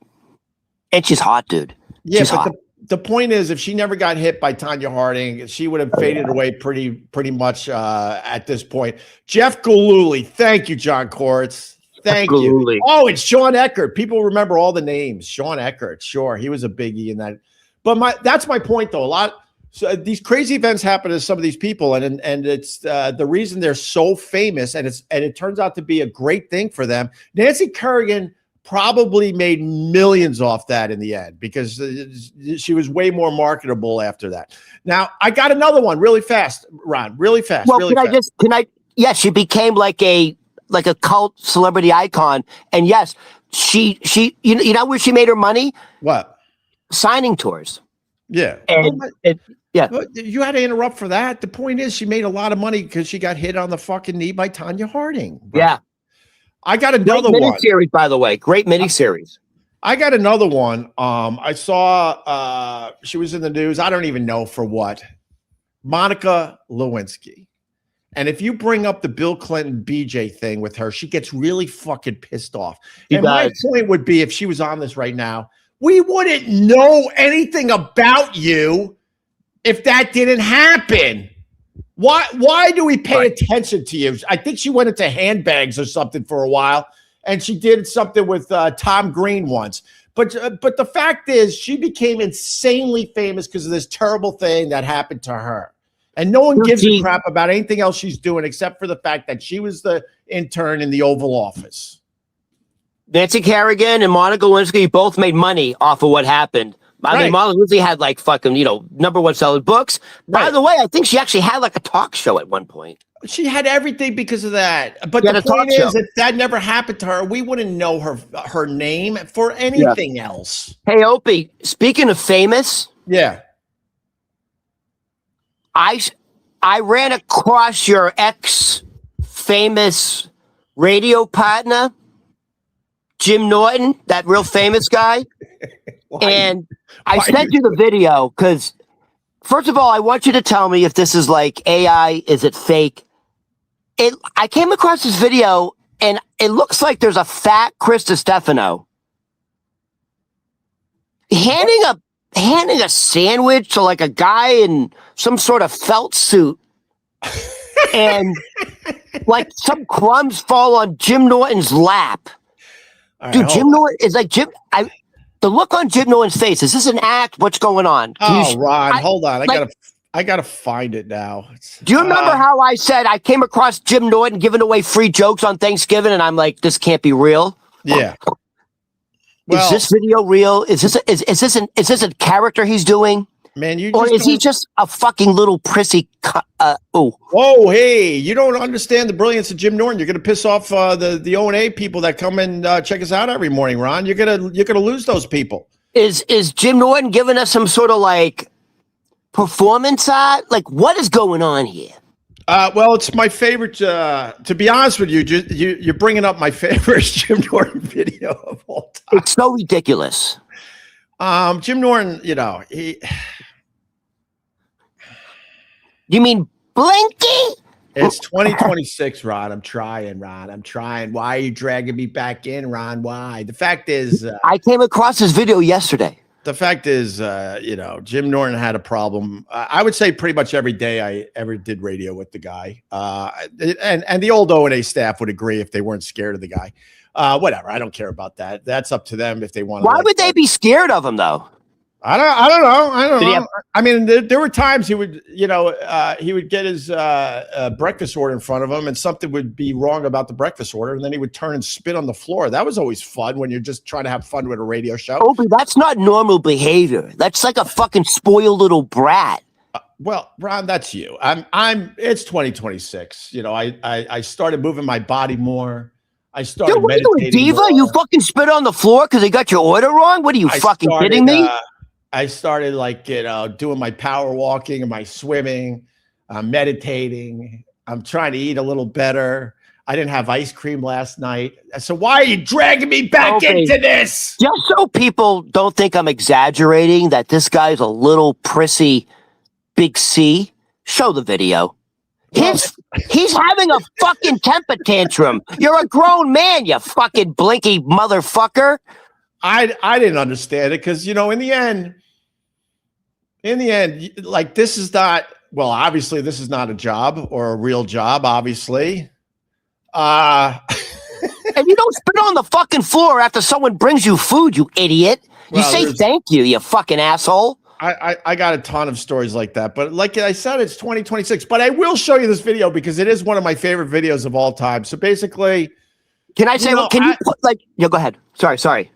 And she's hot, dude. Yeah, she's but hot. The point is, if she never got hit by Tanya Harding, she would have faded away pretty much at this point. Jeff Gillooly. Thank you, John Koritz. Thank you. Oh, it's Sean Eckert. People remember all the names. Sean Eckert. Sure, he was a biggie in that. But that's my point, though. So these crazy events happen to some of these people, and it's the reason they're so famous, and it turns out to be a great thing for them. Nancy Kerrigan probably made millions off that in the end because she was way more marketable after that. Now, I got another one really fast, Ron, really fast. Well, really fast. Yes, she became like a cult celebrity icon. And yes, she you know where she made her money? What? Signing tours. Yeah. Yeah. You had to interrupt for that. The point is she made a lot of money because she got hit on the fucking knee by Tanya Harding. Bro. Yeah. I got another one. Great miniseries, by the way. Great miniseries. I got another one. I saw she was in the news. I don't even know for what. Monica Lewinsky. And if you bring up the Bill Clinton BJ thing with her, she gets really fucking pissed off. My point would be, if she was on this right now, we wouldn't know anything about you if that didn't happen. Why do we pay attention to you? I think she went into handbags or something for a while, and she did something with Tom Green once. But the fact is, she became insanely famous because of this terrible thing that happened to her. And no one gives a crap about anything else she's doing except for the fact that she was the intern in the Oval Office. Nancy Kerrigan and Monica Lewinsky both made money off of what happened. I mean, Monica Lewinsky had like fucking, #1 selling books. By the way, I think she actually had like a talk show at one point. She had everything because of that. But the point is, if that never happened to her, we wouldn't know her name for anything else. Hey, Opie, speaking of famous. Yeah. I ran across your ex-famous radio partner, Jim Norton, that real famous guy. And I sent you the video because, first of all, I want you to tell me if this is like AI, is it fake? I came across this video, and it looks like there's a fat Chris Stefano handing a sandwich to like a guy in some sort of felt suit, and like some crumbs fall on Jim Norton's lap. Right, dude, Jim Norton is like the look on Jim Norton's face. Is this an act? What's going on? Ron, hold on. I gotta find it now. Do you remember how I said I came across Jim Norton giving away free jokes on Thanksgiving, and I'm like, this can't be real? Yeah. Is this video real? Is this a character he's doing? Man, or is he just a fucking little prissy? Whoa, hey! You don't understand the brilliance of Jim Norton. You're gonna piss off the O&A people that come and check us out every morning, Ron. You're gonna lose those people. Is Jim Norton giving us some sort of like performance art? Like, what is going on here? Well, it's my favorite. To be honest with you, you're bringing up my favorite Jim Norton video of all time. It's so ridiculous. Jim Norton, he. You mean Blinky? It's 2026, Ron. I'm trying, Ron. I'm trying. Why are you dragging me back in, Ron? Why? The fact is, I came across this video yesterday. The fact is, Jim Norton had a problem. I would say pretty much every day I ever did radio with the guy. And the old O&A staff would agree if they weren't scared of the guy. Whatever. I don't care about that. That's up to them if they want to. Why would they be scared of him, though? I don't know. I mean, there were times he would get his breakfast order in front of him, and something would be wrong about the breakfast order, and then he would turn and spit on the floor. That was always fun when you're just trying to have fun with a radio show. Opie, that's not normal behavior. That's like a fucking spoiled little brat. Well, Ron, that's you. It's 2026. I started moving my body more. I started meditating. What are you doing, diva? You fucking spit on the floor because they got your order wrong? What are you fucking kidding me? I started doing my power walking and my swimming, meditating. I'm trying to eat a little better. I didn't have ice cream last night. So why are you dragging me back into this? Just so people don't think I'm exaggerating that this guy's a little prissy big C, show the video. He's having a fucking temper tantrum. You're a grown man, you fucking blinky motherfucker. I didn't understand it because, in the end, like, this is not, well, obviously this is not a job or a real job, obviously. And you don't spit on the fucking floor after someone brings you food, you idiot. You say thank you, you fucking asshole. I got a ton of stories like that, but like I said, it's 2026. But I will show you this video because it is one of my favorite videos of all time. So basically, can I say? Go ahead. Sorry.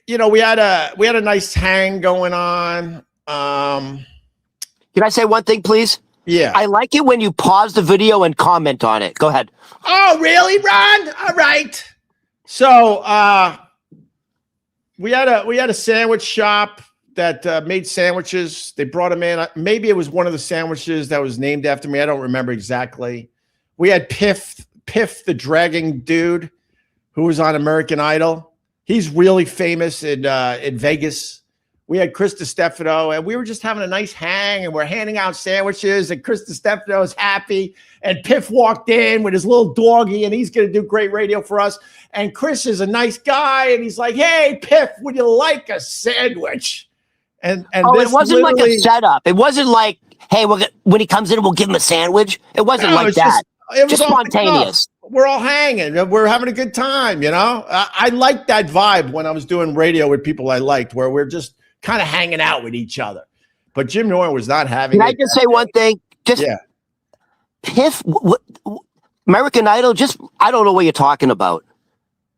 We had a nice hang going on. Can I say one thing, please? Yeah. I like it when you pause the video and comment on it. Go ahead. Oh, really, Ron? All right. So we had a sandwich shop that made sandwiches. They brought them in. Maybe it was one of the sandwiches that was named after me. I don't remember exactly. We had Piff, the dragging dude who was on American Idol. He's really famous in Vegas. We had Chris Stefano, and we were just having a nice hang, and we're handing out sandwiches, and Chris Stefano's happy, and Piff walked in with his little doggy, and he's going to do great radio for us. And Chris is a nice guy, and he's like, "Hey, Piff, would you like a sandwich?" And it wasn't like a setup. It wasn't like, "Hey, when he comes in, we'll give him a sandwich." It wasn't like that. It was just spontaneous. We're all hanging. We're having a good time, I liked that vibe when I was doing radio with people I liked, where we're just kind of hanging out with each other. But Jim Norton was not having Can I just say one thing? Just Piff, American Idol. Just I don't know what you're talking about.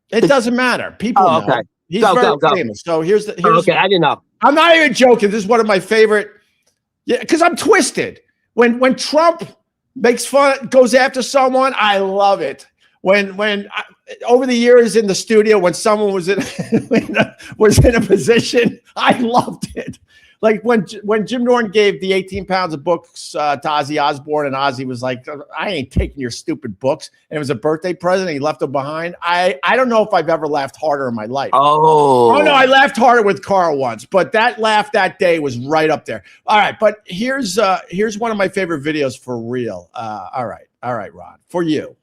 It doesn't matter. People know. Okay. He's very famous. So here's okay. I didn't know. I'm not even joking. This is one of my favorite. Yeah, because I'm twisted. When Trump makes fun, goes after someone, I love it. When over the years in the studio, when someone was in a position, I loved it. Like when Jim Norton gave the 18 pounds of books to Ozzy Osbourne, and Ozzy was like, I ain't taking your stupid books. And it was a birthday present. And he left them behind. I don't know if I've ever laughed harder in my life. Oh no, I laughed harder with Carl once, but that laugh that day was right up there. All right, but here's one of my favorite videos for real. All right, Ron, for you.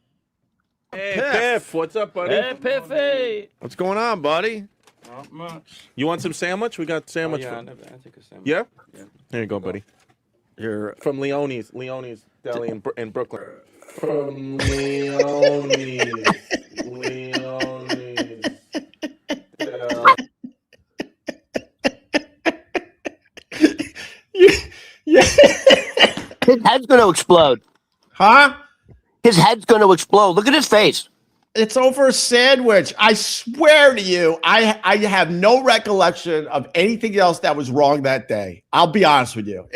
Hey, Piff, what's up, buddy? Hey, Piffy. What's going on, buddy? Not much. You want some sandwich? We got sandwich. I take a sandwich. Yeah? Yeah. Here you go, buddy. You're from Leone's Deli in Brooklyn. From Leone's Yeah. His head's going to explode. Huh? His head's going to explode. Look at his face. It's over a sandwich. I swear to you, I have no recollection of anything else that was wrong that day. I'll be honest with you.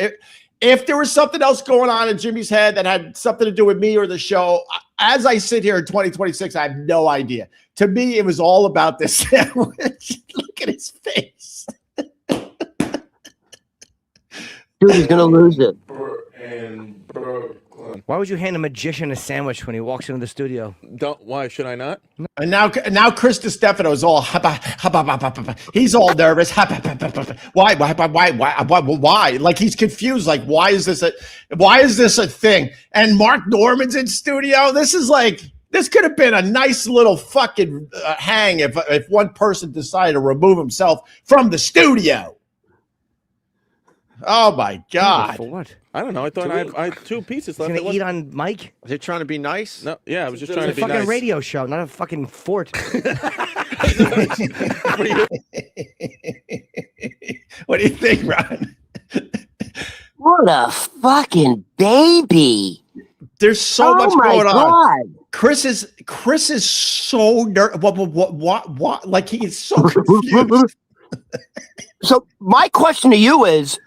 If there was something else going on in Jimmy's head that had something to do with me or the show, as I sit here in 2026, I have no idea. To me, it was all about this sandwich. Look at his face. Dude, he's going to lose it. Why would you hand a magician a sandwich when he walks into the studio? Why should I not? And now Chris DiStefano is all he's all nervous. Why? Like he's confused. Like why is this a thing? And Mark Norman's in studio. This could have been a nice little fucking hang if one person decided to remove himself from the studio. Oh my God! For what? I don't know. I thought I had 2 pieces left. He's gonna eat on Mike? Was he trying to be nice? No, yeah, I was just trying to be nice. It's a fucking radio show, not a fucking fort. What do you think, Ron? What a fucking baby! There's so much going God. on. Chris is so nervous. What? Like he is so confused. So my question to you is,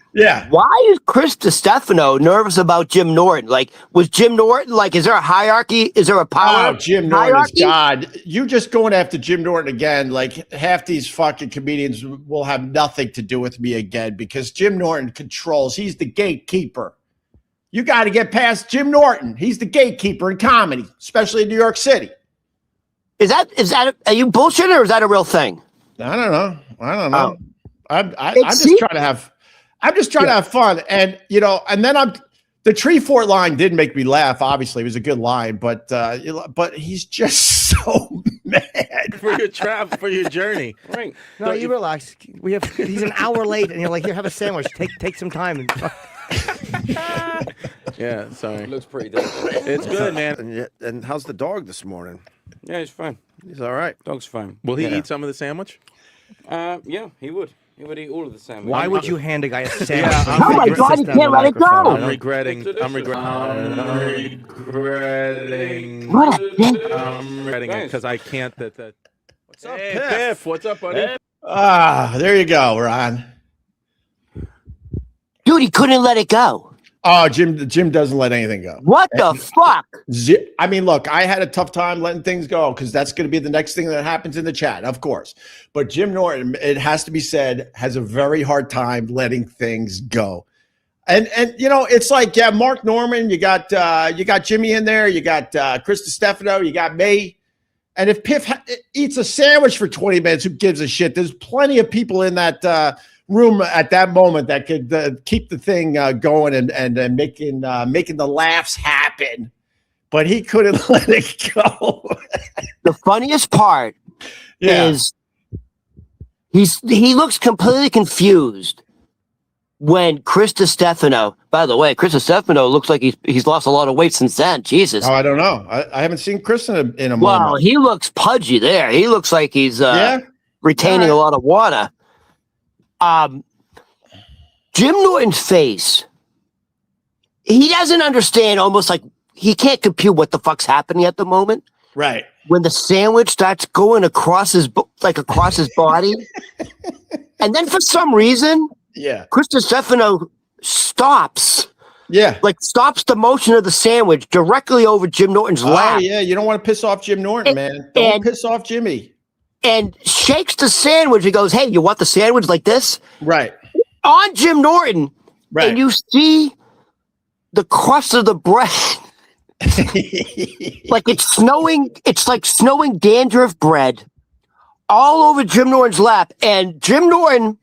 why is Chris DiStefano nervous about Jim Norton? Like, was Jim Norton, like, is there a hierarchy? Is there a power? Oh, Jim Norton is God. You just going after Jim Norton again, like half these fucking comedians will have nothing to do with me again because Jim Norton controls. He's the gatekeeper. You got to get past Jim Norton. He's the gatekeeper in comedy, especially in New York City. Is that are you bullshitting or is that a real thing? I don't know. I'm just trying to have fun, and and then the Tree Fort line did make me laugh. Obviously, it was a good line, but he's just so mad for your journey. Right? No, you relax. He's an hour late, and you're like, here, have a sandwich. Take some time. Yeah, sorry. It looks pretty delicious. It's good, man. And how's the dog this morning? Yeah, he's fine. He's all right. Dog's fine. Will he eat some of the sandwich? Yeah, he would. He would eat all of the sandwich. Why would you hand a guy a sandwich? Oh my God, you can't let it go. I'm regretting. What I'm regretting it because I can't. What's up, Piff? What's up, buddy? There you go, Ron. Dude, he couldn't let it go. Oh, Jim doesn't let anything go. What the fuck? I mean, look, I had a tough time letting things go because that's going to be the next thing that happens in the chat, of course. But Jim Norton, it has to be said, has a very hard time letting things go. And it's like, Mark Norman, you got Jimmy in there, you got Chris DiStefano, you got me. And if Piff eats a sandwich for 20 minutes, who gives a shit? There's plenty of people in that room at that moment that could keep the thing going and making the laughs happen, but he couldn't let it go. The funniest part is he looks completely confused when Chris DiStefano. By the way, Chris DiStefano looks like he's lost a lot of weight since then. Jesus. Oh, I don't know. I haven't seen Chris in a moment. Well, he looks pudgy there. He looks like he's retaining a lot of water. Jim Norton's face he doesn't understand. Almost like he can't compute what the fuck's happening at the moment. Right. When the sandwich starts going across his body, and then for some reason, Chris Stefano stops. Yeah. Like stops the motion of the sandwich directly over Jim Norton's lap. Oh, yeah. You don't want to piss off Jim Norton, man. Don't piss off Jimmy. And shakes the sandwich. He goes, "Hey, you want the sandwich like this?" Right. On Jim Norton. Right. And you see the crust of the bread. Like it's snowing. It's like snowing dandruff bread all over Jim Norton's lap. And Jim Norton,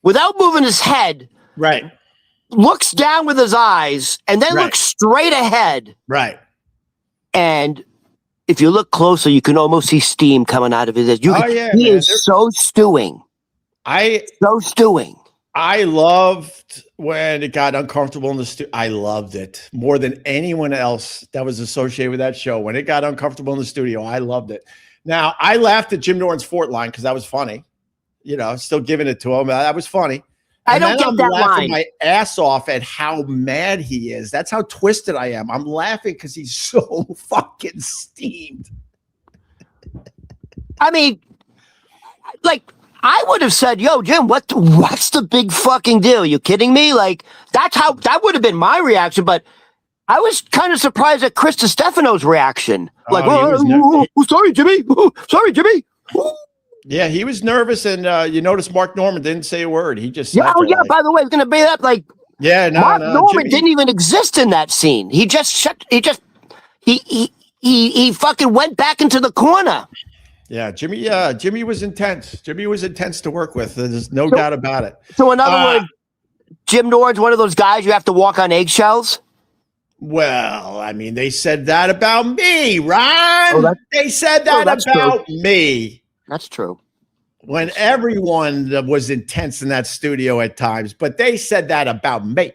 without moving his head, right, looks down with his eyes and then looks straight ahead. Right. And if you look closer, you can almost see steam coming out of his head. He is so stewing. So stewing. I loved when it got uncomfortable in the studio. I loved it more than anyone else that was associated with that show. When it got uncomfortable in the studio, I loved it. Now, I laughed at Jim Norton's Fort line because that was funny. You know, still giving it to him. That was funny. I don't get that line. I'm laughing my ass off at how mad he is. That's how twisted I am. I'm laughing because he's so fucking steamed. I mean, like, I would have said, "Yo, Jim, what's the big fucking deal? You kidding me?" Like, that would have been my reaction. But I was kind of surprised at Chris Stefano's reaction. Like, sorry, Jimmy. Sorry, Jimmy. Yeah, he was nervous, and you notice Mark Norman didn't say a word. He just by the way, it's gonna be that like Mark Norman didn't even exist in that scene. He fucking went back into the corner. Yeah, Jimmy was intense. Jimmy was intense to work with. There's no doubt about it. So in other words, Jim Norton's one of those guys you have to walk on eggshells. Well, I mean, they said that about me, Ron. They said that about me. That's true. When everyone was intense in that studio at times, but they said that about me.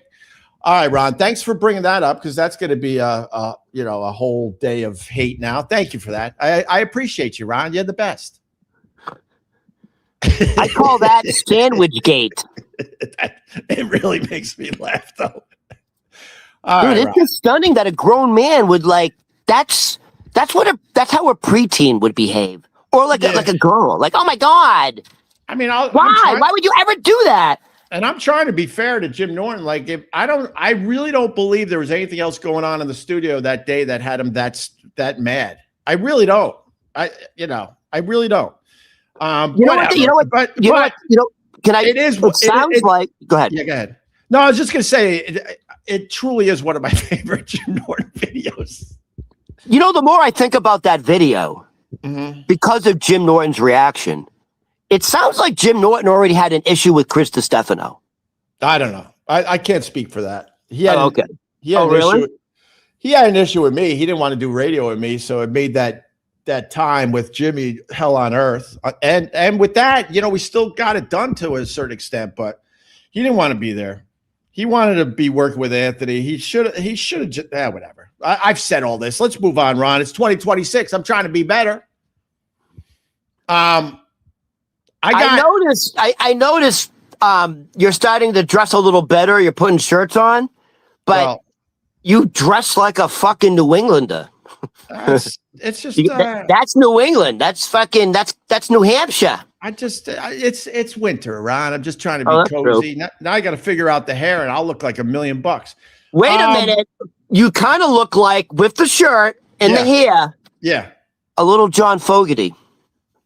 All right, Ron, thanks for bringing that up because that's going to be a whole day of hate now. Thank you for that. I appreciate you, Ron. You're the best. I call that sandwich gate. It really makes me laugh, though. Dude, it's just stunning that a grown man would like. That's how a preteen would behave. Or like a girl, like, oh my God. I mean, why would you ever do that? And I'm trying to be fair to Jim Norton. Like, I really don't believe there was anything else going on in the studio that day that had him that mad. I really don't. I really don't. You know what? Can I? It is. It sounds like. Go ahead. Yeah, go ahead. No, I was just gonna say it truly is one of my favorite Jim Norton videos. You know, the more I think about that video. Mm-hmm. Because of Jim Norton's reaction, it sounds like Jim Norton already had an issue with Chris Stefano. I don't know. I can't speak for that. He had really? He had an issue with me. He didn't want to do radio with me, so it made that time with Jimmy hell on earth. And with that, we still got it done to a certain extent, but he didn't want to be there. He wanted to be working with Anthony. He should have just whatever. I've said all this. Let's move on, Ron. It's 2026. I'm trying to be better. I noticed you're starting to dress a little better. You're putting shirts on, but you dress like a fucking New Englander. It's just that's New England. That's New Hampshire. It's winter, Ron. I'm just trying to be cozy. Now I got to figure out the hair, and I'll look like $1 million. Wait a minute. You kind of look like, with the shirt and the hair, a little John Fogerty.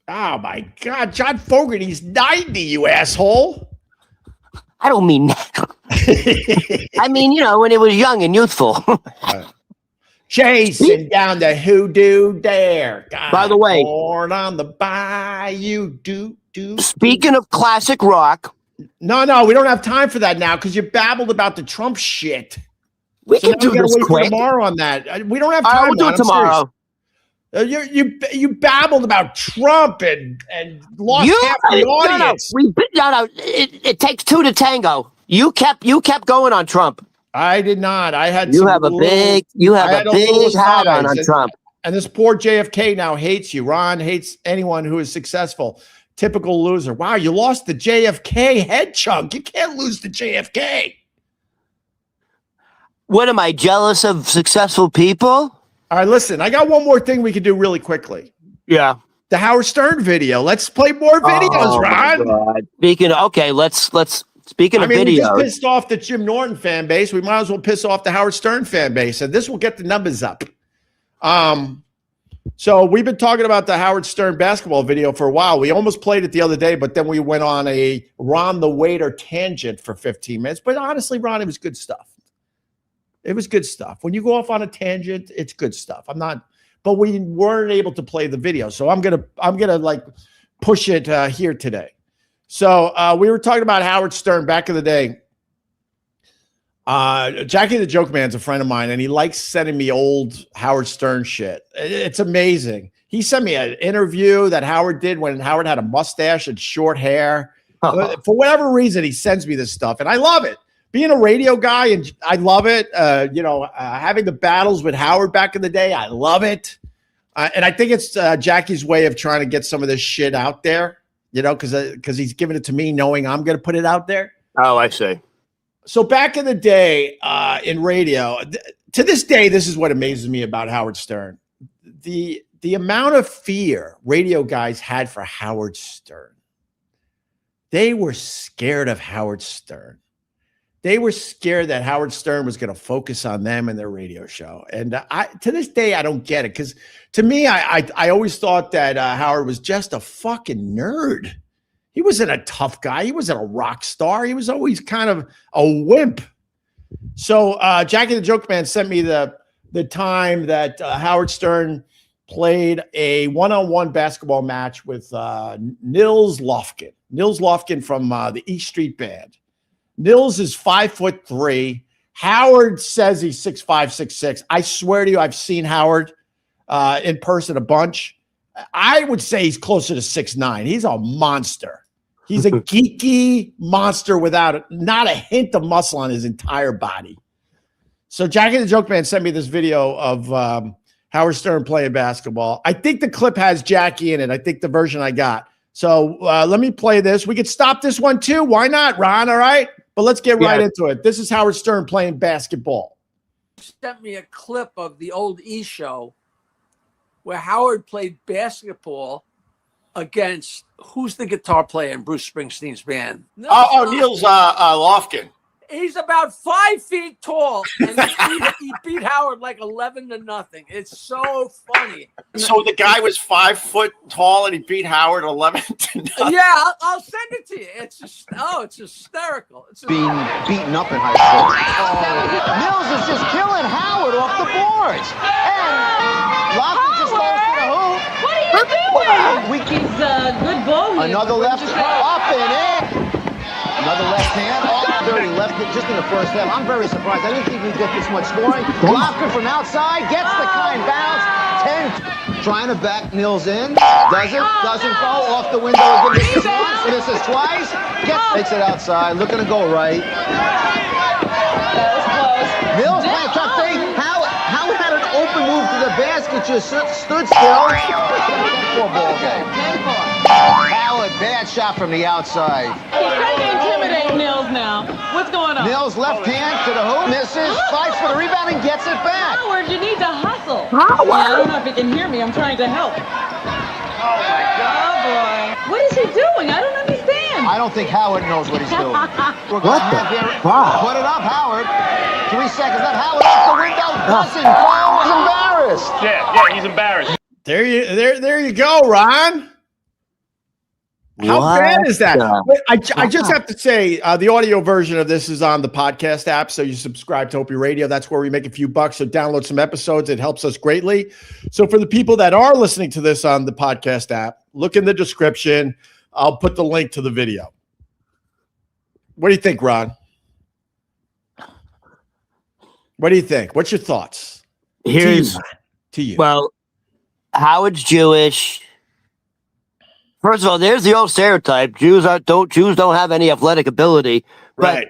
Oh my God, John Fogerty's 90, you asshole. I don't mean that. I mean, when it was young and youthful. Chasing down the hoodoo dare. God, by the way, born on the bayou. Speaking of classic rock. No, we don't have time for that now because you babbled about the Trump shit. We can do this quick. Tomorrow on that. We don't have time. We'll do it tomorrow. You babbled about Trump and lost half the audience. No. It takes two to tango. You kept going on Trump. I did not. I had. You have a big hat on Trump. And this poor JFK now hates you. Ron hates anyone who is successful. Typical loser. Wow, you lost the JFK head chunk. You can't lose the JFK. What am I, jealous of successful people? All right, listen, I got one more thing we can do really quickly. Yeah. The Howard Stern video. Let's play more videos, Ron. Speaking of, speaking of videos. We just pissed off the Jim Norton fan base. We might as well piss off the Howard Stern fan base, and this will get the numbers up. So we've been talking about the Howard Stern basketball video for a while. We almost played it the other day, but then we went on a Ron the Waiter tangent for 15 minutes. But honestly, Ron, it was good stuff. It was good stuff. When you go off on a tangent, it's good stuff. But we weren't able to play the video. So I'm gonna like push it here today. So we were talking about Howard Stern back in the day. Jackie the Joke Man's a friend of mine, and he likes sending me old Howard Stern shit. It's amazing. He sent me an interview that Howard did when Howard had a mustache and short hair. For whatever reason, he sends me this stuff, and I love it. Being a radio guy, and I love it. Having the battles with Howard back in the day, I love it. And I think it's Jackie's way of trying to get some of this shit out there, because he's giving it to me knowing I'm going to put it out there. Oh, I see. So back in the day in radio, to this day, this is what amazes me about Howard Stern. The amount of fear radio guys had for Howard Stern. They were scared of Howard Stern. They were scared that Howard Stern was going to focus on them and their radio show. And to this day, I don't get it. Because to me, I always thought that Howard was just a fucking nerd. He wasn't a tough guy. He wasn't a rock star. He was always kind of a wimp. So Jackie the Joke Man sent me the time that Howard Stern played a one-on-one basketball match with Nils Lofgren. Nils Lofgren from the East Street Band. Nils is 5'3". Howard says he's 6'5", 6'6". I swear to you, I've seen Howard in person a bunch. I would say he's closer to 6'9". He's a monster. He's a geeky monster without not a hint of muscle on his entire body. So Jackie the Joke Man sent me this video of Howard Stern playing basketball. I think the clip has Jackie in it. I think the version I got. So let me play this. We could stop this one too. Why not, Ron? All right. But let's get right into it. This is Howard Stern playing basketball. Sent me a clip of the old E! Show where Howard played basketball against who's the guitar player in Bruce Springsteen's band? Nils Lofgren. He's about 5 feet tall, and he beat Howard like 11-0. It's so funny. So the guy was 5 foot tall, and he beat Howard 11-0. Yeah, I'll send it to you. It's just it's hysterical. It's being beaten up in high school. Nils is just killing Howard off the boards, and Lofgren just goes to the hoop. What are you doing? He's a good bowler. Another left up and in. Another left hand, dirty left just in the first half. I'm very surprised. I didn't think we'd get this much scoring. Lofgren from outside gets the kind bounce. 10, trying to back Nils in. Does it? Doesn't go. Off the window again. Misses once. Misses twice. Takes it outside. Looking to go right. That was close. Nils playing tough thing. Howard had an open move to the basket. Just stood still. 10-4 ball game. 10-4. Howard, bad shot from the outside. He's trying to intimidate Nils now. What's going on? Nils left hand to the hoop, misses, fights for the rebound and gets it back. Howard, you need to hustle. Howard. Yeah, I don't know if you can hear me. I'm trying to help. Oh, my God. Oh, boy. What is he doing? I don't understand. I don't think Howard knows what he's doing. What the fuck? Put it up, Howard. 3 seconds left. Howard off the window. Doesn't go. Was embarrassed. Yeah, he's embarrassed. There you go, Ron. How bad is that? I just have to say the audio version of this is on the podcast app. So you subscribe to Opie Radio. That's where we make a few bucks. So download some episodes. It helps us greatly. So for the people that are listening to this on the podcast app, look in the description. I'll put the link to the video. What do you think, Ron? What do you think? What's your thoughts? Here's to you. Well, Howard's Jewish. First of all, there's the old stereotype: Jews don't have any athletic ability. Right.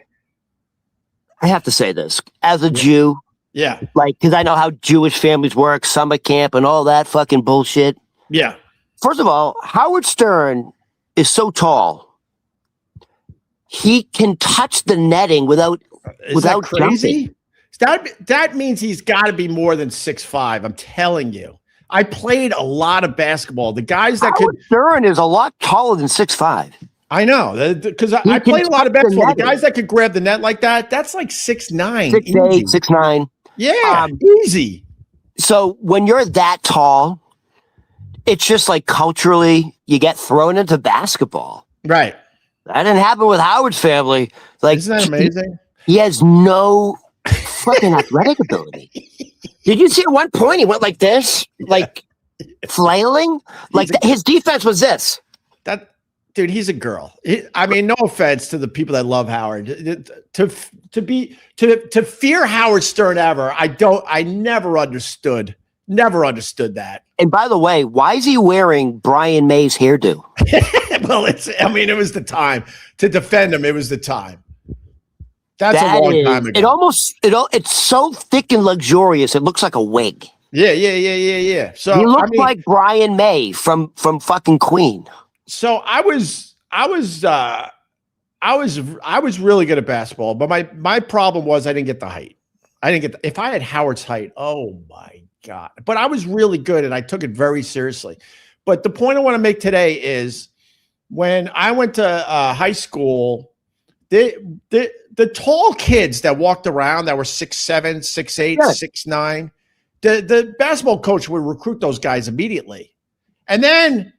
I have to say this as a Jew, because I know how Jewish families work, summer camp, and all that fucking bullshit. Yeah. First of all, Howard Stern is so tall; he can touch the netting without crazy. Jumping. That means he's got to be more than 6'5". I'm telling you. I played a lot of basketball. The guys that Howard Stern is a lot taller than 6'5". I know, because I played a lot of basketball. The guys that could grab the net like that, that's like 6'9". 6'8", 6'9". Yeah, easy. So when you're that tall, it's just like culturally, you get thrown into basketball. Right. That didn't happen with Howard's family. Like, isn't that amazing? He has no fucking athletic ability. Did you see at one point he went like this, like flailing? Like his defense was this. Dude, he's a girl. I mean, no offense to the people that love Howard. To fear Howard Stern ever, I never understood that. And by the way, why is he wearing Brian May's hairdo? Well, it was the time to defend him. It was the time. That's a long time ago. It's so thick and luxurious. It looks like a wig. Yeah. So he looked like Brian May from fucking Queen. So I was really good at basketball, but my problem was I didn't get the height. If I had Howard's height, oh my God. But I was really good and I took it very seriously. But the point I want to make today is when I went to high school, the tall kids that walked around that were 6'7", 6'8", 6'9", the basketball coach would recruit those guys immediately. And then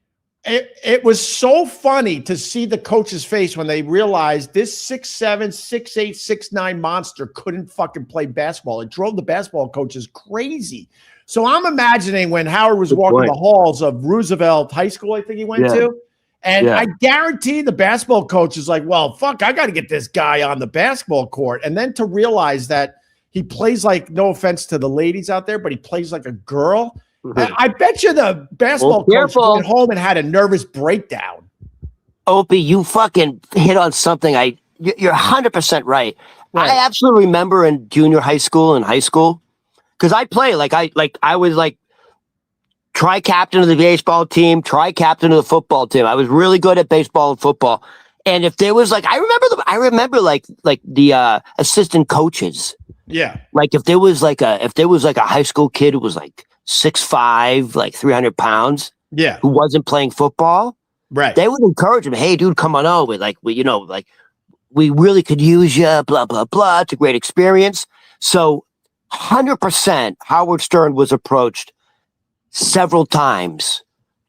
it was so funny to see the coach's face when they realized this 6'7", 6'8", 6'9" monster couldn't fucking play basketball. It drove the basketball coaches crazy. So I'm imagining when Howard was walking the halls of Roosevelt High School, I think he went to, and I guarantee the basketball coach is like, well, fuck, I got to get this guy on the basketball court. And then to realize that he plays like, no offense to the ladies out there, but he plays like a girl. Mm-hmm. I bet you the basketball coach went home and had a nervous breakdown. Opie, you fucking hit on something. You're 100% right. I absolutely remember in junior high school and high school, because I play I was like tri-captain of the baseball team, tri-captain of the football team. I was really good at baseball and football. And if there was I remember the assistant coaches. Yeah. Like if there was like a high school kid who was like 6'5", like 300 pounds. Yeah. Who wasn't playing football. Right. They would encourage him, hey, dude, come on over. We really could use you, blah, blah, blah. It's a great experience. So 100% Howard Stern was approached several times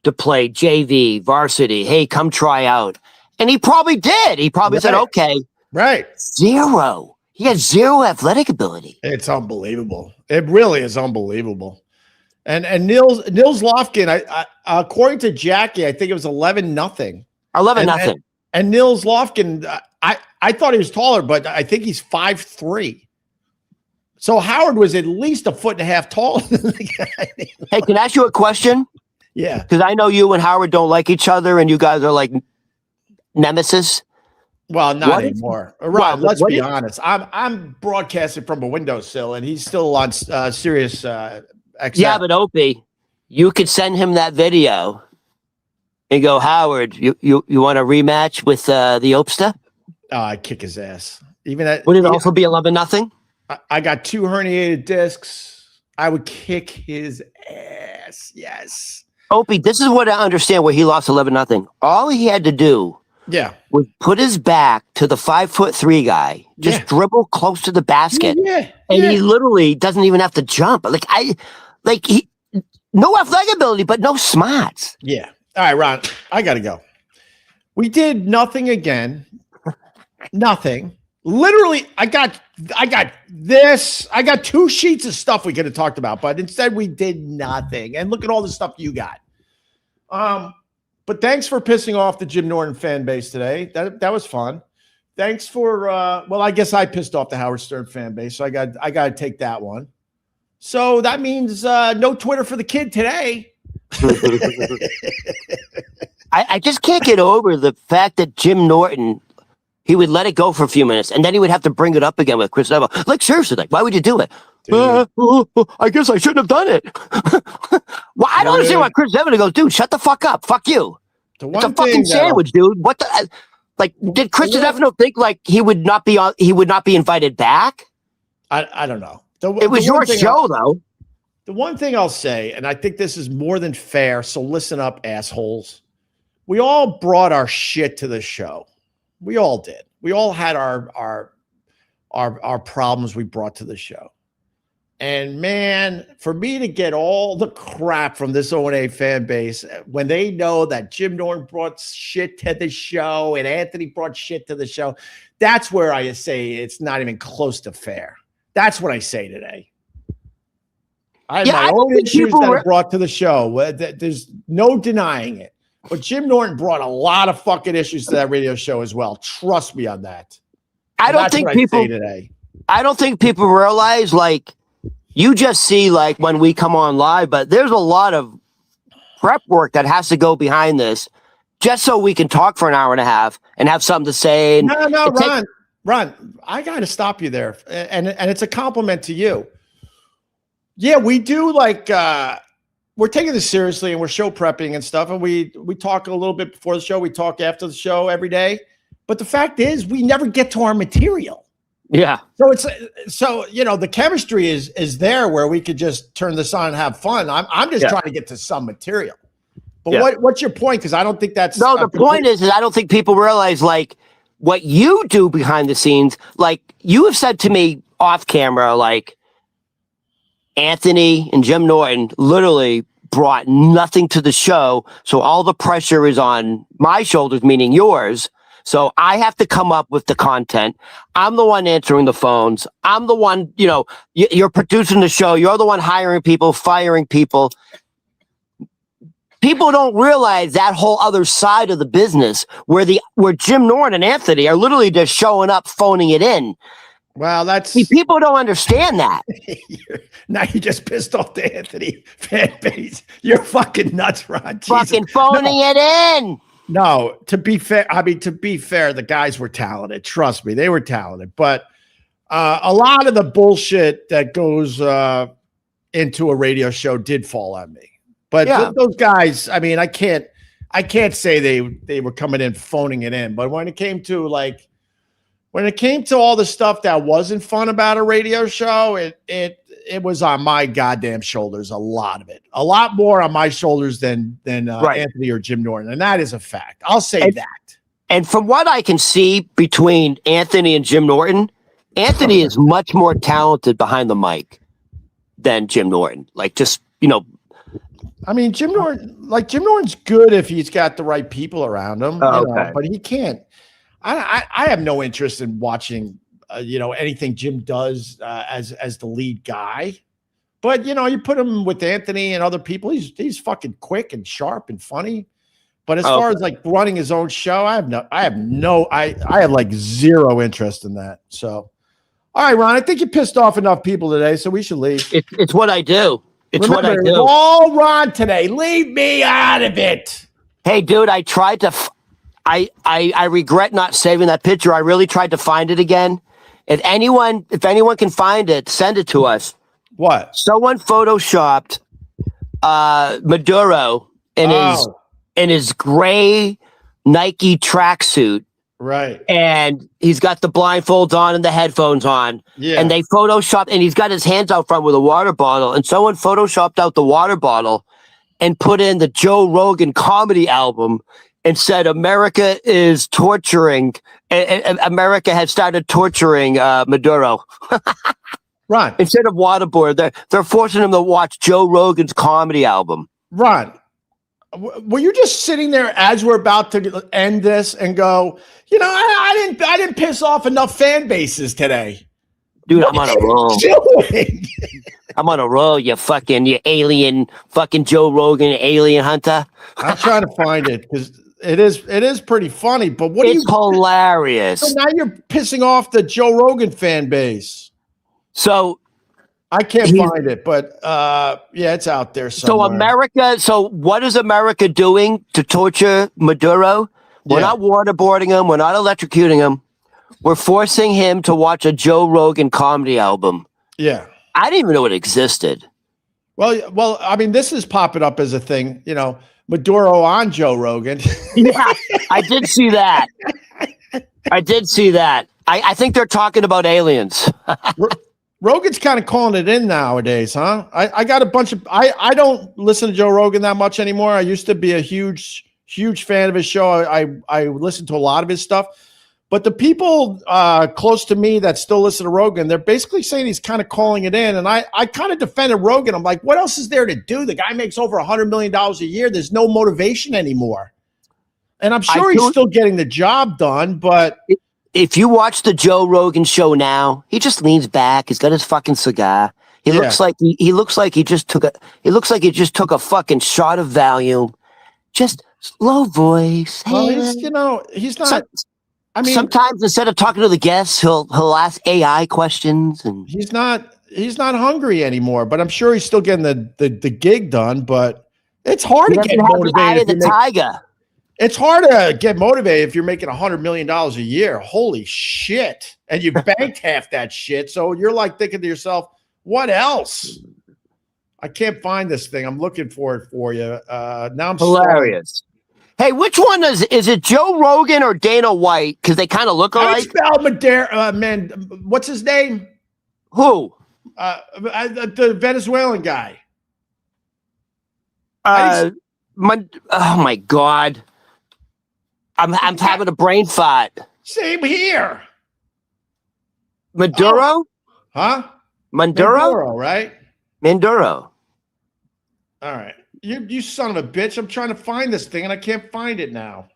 to play JV, varsity. Hey, come try out. And he probably did. He probably said, okay. Right. Zero. He has zero athletic ability. It's unbelievable. It really is unbelievable. And Nils Lofgren, I according to Jackie, I think it was 11-0. 11-0. And Nils Lofgren, I thought he was taller, but I think he's 5'3". So Howard was at least a foot and a half taller than the guy. Hey, can I ask you a question? Yeah. Because I know you and Howard don't like each other, and you guys are like nemesis. Well, not anymore. Right. Let's be honest. I'm broadcasting from a windowsill, and he's still on Sirius XM. Yeah, but Opie, you could send him that video and go, Howard, you want a rematch with the Opsta? Oh, I'd kick his ass. Would it also be 11-0? I got 2 herniated discs. I would kick his ass. Yes. Opie, this is what I understand where he lost 11-0. All he had to do was put his back to the 5'3" guy, just dribble close to the basket. And he literally doesn't even have to jump. He no athletic ability, but no smarts. Yeah. All right, Ron, I got to go. We did nothing again. Nothing. Literally, I got this. I got 2 sheets of stuff we could have talked about, but instead we did nothing. And look at all the stuff you got. But thanks for pissing off the Jim Norton fan base today. That was fun. Thanks for I guess I pissed off the Howard Stern fan base, so I got to take that one. So that means no Twitter for the kid today. I just can't get over the fact that Jim Norton, he would let it go for a few minutes, and then he would have to bring it up again with Chris Neville. Like, seriously, why would you do it? I guess I shouldn't have done it. Well, I don't understand why Chris Neville goes, dude, shut the fuck up. Fuck you. It's a fucking sandwich, dude. What the... did Chris Stefano think he would not be invited back? I don't know. It was your show, though. The one thing I'll say, and I think this is more than fair, so listen up, assholes. We all brought our shit to the show. We all did. We all had our problems we brought to the show. And man, for me to get all the crap from this O&A fan base when they know that Jim Norton brought shit to the show and Anthony brought shit to the show, that's where I say it's not even close to fair. That's what I say today. I had my own issues that I brought to the show. There's no denying it. But Jim Norton brought a lot of fucking issues to that radio show as well. Trust me on that. I don't think people realize, like, you just see, like, when we come on live, but there's a lot of prep work that has to go behind this just so we can talk for an hour and a half and have something to say. No, Ron, I got to stop you there. And it's a compliment to you. Yeah, we do, like, we're taking this seriously and we're show prepping and stuff. And we talk a little bit before the show. We talk after the show every day. But the fact is, we never get to our material. Yeah. So you know, the chemistry is there where we could just turn this on and have fun. I'm just trying to get to some material. But what's your point? Because I don't think that's the point is I don't think people realize, like, what you do behind the scenes. Like, you have said to me off camera, like, Anthony and Jim Norton literally brought nothing to the show, so all the pressure is on my shoulders, meaning yours. So I have to come up with the content. I'm the one answering the phones. I'm the one, you know, you're producing the show. You're the one hiring people, firing people. People don't realize that whole other side of the business where Jim Norton and Anthony are literally just showing up, phoning it in. Well, people don't understand that. Now you just pissed off the Anthony fan base. You're fucking nuts, Ron. Fucking phoning it in. No, to be fair, the guys were talented. Trust me, they were talented. But a lot of the bullshit that goes into a radio show did fall on me. But those guys, I mean, I can't say they were coming in phoning it in. But when it came to all the stuff that wasn't fun about a radio show, it was on my goddamn shoulders. A lot of it, a lot more on my shoulders than Anthony or Jim Norton, and that is a fact. I'll say that. And from what I can see between Anthony and Jim Norton, Anthony is much more talented behind the mic than Jim Norton. Like, just, you know, I mean, Jim Norton's good if he's got the right people around him, but he can't. I have no interest in watching, anything Jim does as the lead guy. But you put him with Anthony and other people, he's fucking quick and sharp and funny. But as far as like running his own show, I have like zero interest in that. So, all right, Ron, I think you pissed off enough people today, so we should leave. It's what I do. What I do. All Ron today. Leave me out of it. Hey, dude, I tried to. I regret not saving that picture. I really tried to find it again. If anyone can find it, send it to us. What? Someone photoshopped Maduro in his gray Nike tracksuit. Right. And he's got the blindfolds on and the headphones on. Yeah. And they photoshopped, and he's got his hands out front with a water bottle. And someone photoshopped out the water bottle and put in the Joe Rogan comedy album and said America is torturing. America has started torturing Maduro. Ron. Instead of waterboard, they're forcing him to watch Joe Rogan's comedy album. Ron, were you just sitting there as we're about to end this and go, I didn't piss off enough fan bases today? Dude, I'm on a roll. I'm on a roll, you alien, fucking Joe Rogan, alien hunter. I'm trying to find it because it is pretty funny, but it's hilarious. So now you're pissing off the Joe Rogan fan base. So I can't find it, but it's out there somewhere. So what is America doing to torture Maduro? We're not waterboarding him. We're not electrocuting him. We're forcing him to watch a Joe Rogan comedy album. Yeah. I didn't even know it existed. Well, I mean, this is popping up as a thing, Maduro on Joe Rogan. Yeah, I did see that. I think they're talking about aliens. Rogan's kind of calling it in nowadays, huh? I got a bunch of I don't listen to Joe Rogan that much anymore. I used to be a huge fan of his show. I listened to a lot of his stuff, but the people close to me that still listen to Rogan, they're basically saying he's kind of calling it in. And I kind of defended Rogan. I'm like, what else is there to do? The guy makes over $100 million a year. There's no motivation anymore. And I'm sure he's still getting the job done, but if you watch the Joe Rogan show now, he just leans back. He's got his fucking cigar. He looks like he just took a fucking shot of Valium. Just low voice. Well, he's not. I mean, sometimes instead of talking to the guests, he'll ask AI questions, and he's not hungry anymore. But I'm sure he's still getting the gig done. But it's hard to get motivated. It's hard to get motivated if you're making $100 million a year. Holy shit. And you banked half that shit. So you're like thinking to yourself, what else? I can't find this thing. I'm looking for it for you. Now I'm hilarious. Hey, which one is it Joe Rogan or Dana White? Because they kind of look alike. Man, what's his name? Who? The Venezuelan guy. Oh my God. I'm having a brain fart. Same here. Maduro? Oh. Huh? Maduro, right? Maduro. All right. You son of a bitch. I'm trying to find this thing and I can't find it now.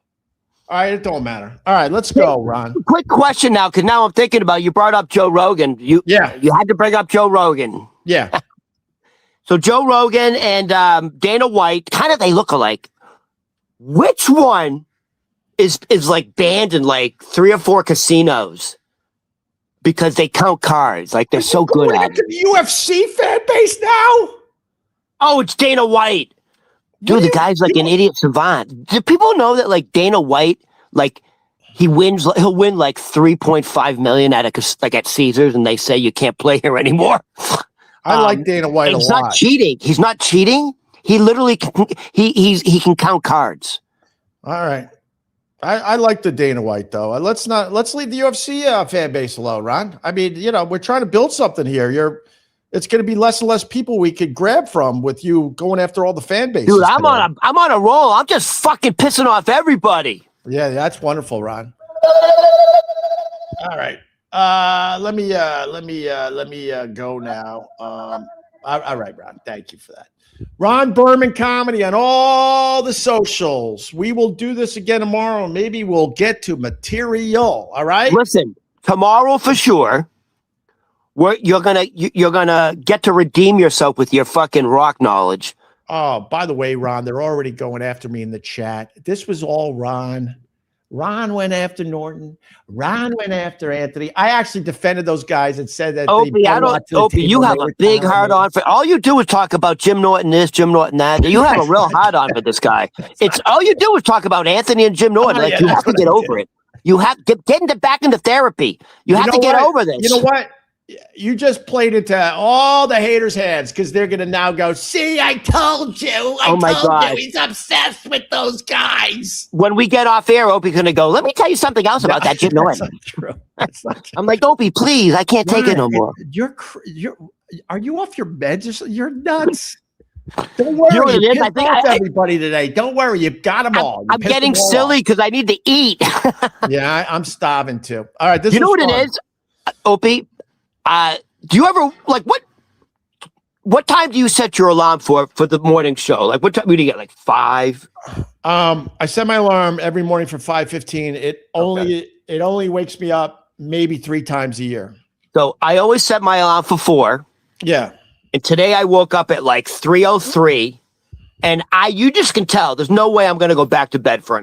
All right, it don't matter. All right, let's go, Ron. Quick question now, because now I'm thinking about you brought up Joe Rogan. You had to bring up Joe Rogan. Yeah. So Joe Rogan and Dana White, kind of they look alike. Which one is like banned in like 3 or 4 casinos because they count cards? Like they're so good at it. The UFC fan base now? Oh, it's Dana White. Dude, the guy's like an idiot savant. Do people know that like Dana White, like he'll win like 3.5 million at Caesars, and they say you can't play here anymore. I like Dana White a lot. He's not cheating. He's not cheating. He literally he can count cards. All right. I like the Dana White though. Let's leave the UFC fan base alone, Ron. I mean, we're trying to build something here. It's going to be less and less people we could grab from with you going after all the fan bases. Dude, I'm on a roll. I'm just fucking pissing off everybody. Yeah, that's wonderful, Ron. All right. Let me go now. All right, Ron. Thank you for that. Ron Berman Comedy on all the socials. We will do this again tomorrow. Maybe we'll get to material. All right. Listen, tomorrow for sure. You're gonna get to redeem yourself with your fucking rock knowledge. Oh, by the way, Ron, they're already going after me in the chat. This was all Ron. Ron went after Norton. Ron went after Anthony. I actually defended those guys and said that. Opie, you have a big hard on for all you do is talk about Jim Norton this, Jim Norton that. You have a real hard on for this guy. It's all you do is talk about Anthony and Jim Norton. Like you have to get over it. You have to get back into therapy. You have to get over this. You know what? You just played into all the haters' heads because they're going to now go, see, I told you. I told you he's obsessed with those guys. When we get off air, Opie's going to go, let me tell you something else about that Jim Norton. That's not true. That's not true. I'm like, Opie, please. I can't take it no more. Are you off your meds? You're nuts. Don't worry. You know what it is? I think everybody today. Don't worry. You've got them all. I'm getting silly because I need to eat. Yeah, I'm starving too. All right. You know what it is, Opie? Do you ever like what time do you set your alarm for the morning show? Like what time do you get? Like 5? I set my alarm every morning for 5:15. It only wakes me up maybe 3 times a year. So I always set my alarm for 4. Yeah. And today I woke up at like 3:03, and you just can tell there's no way I'm going to go back to bed for an hour.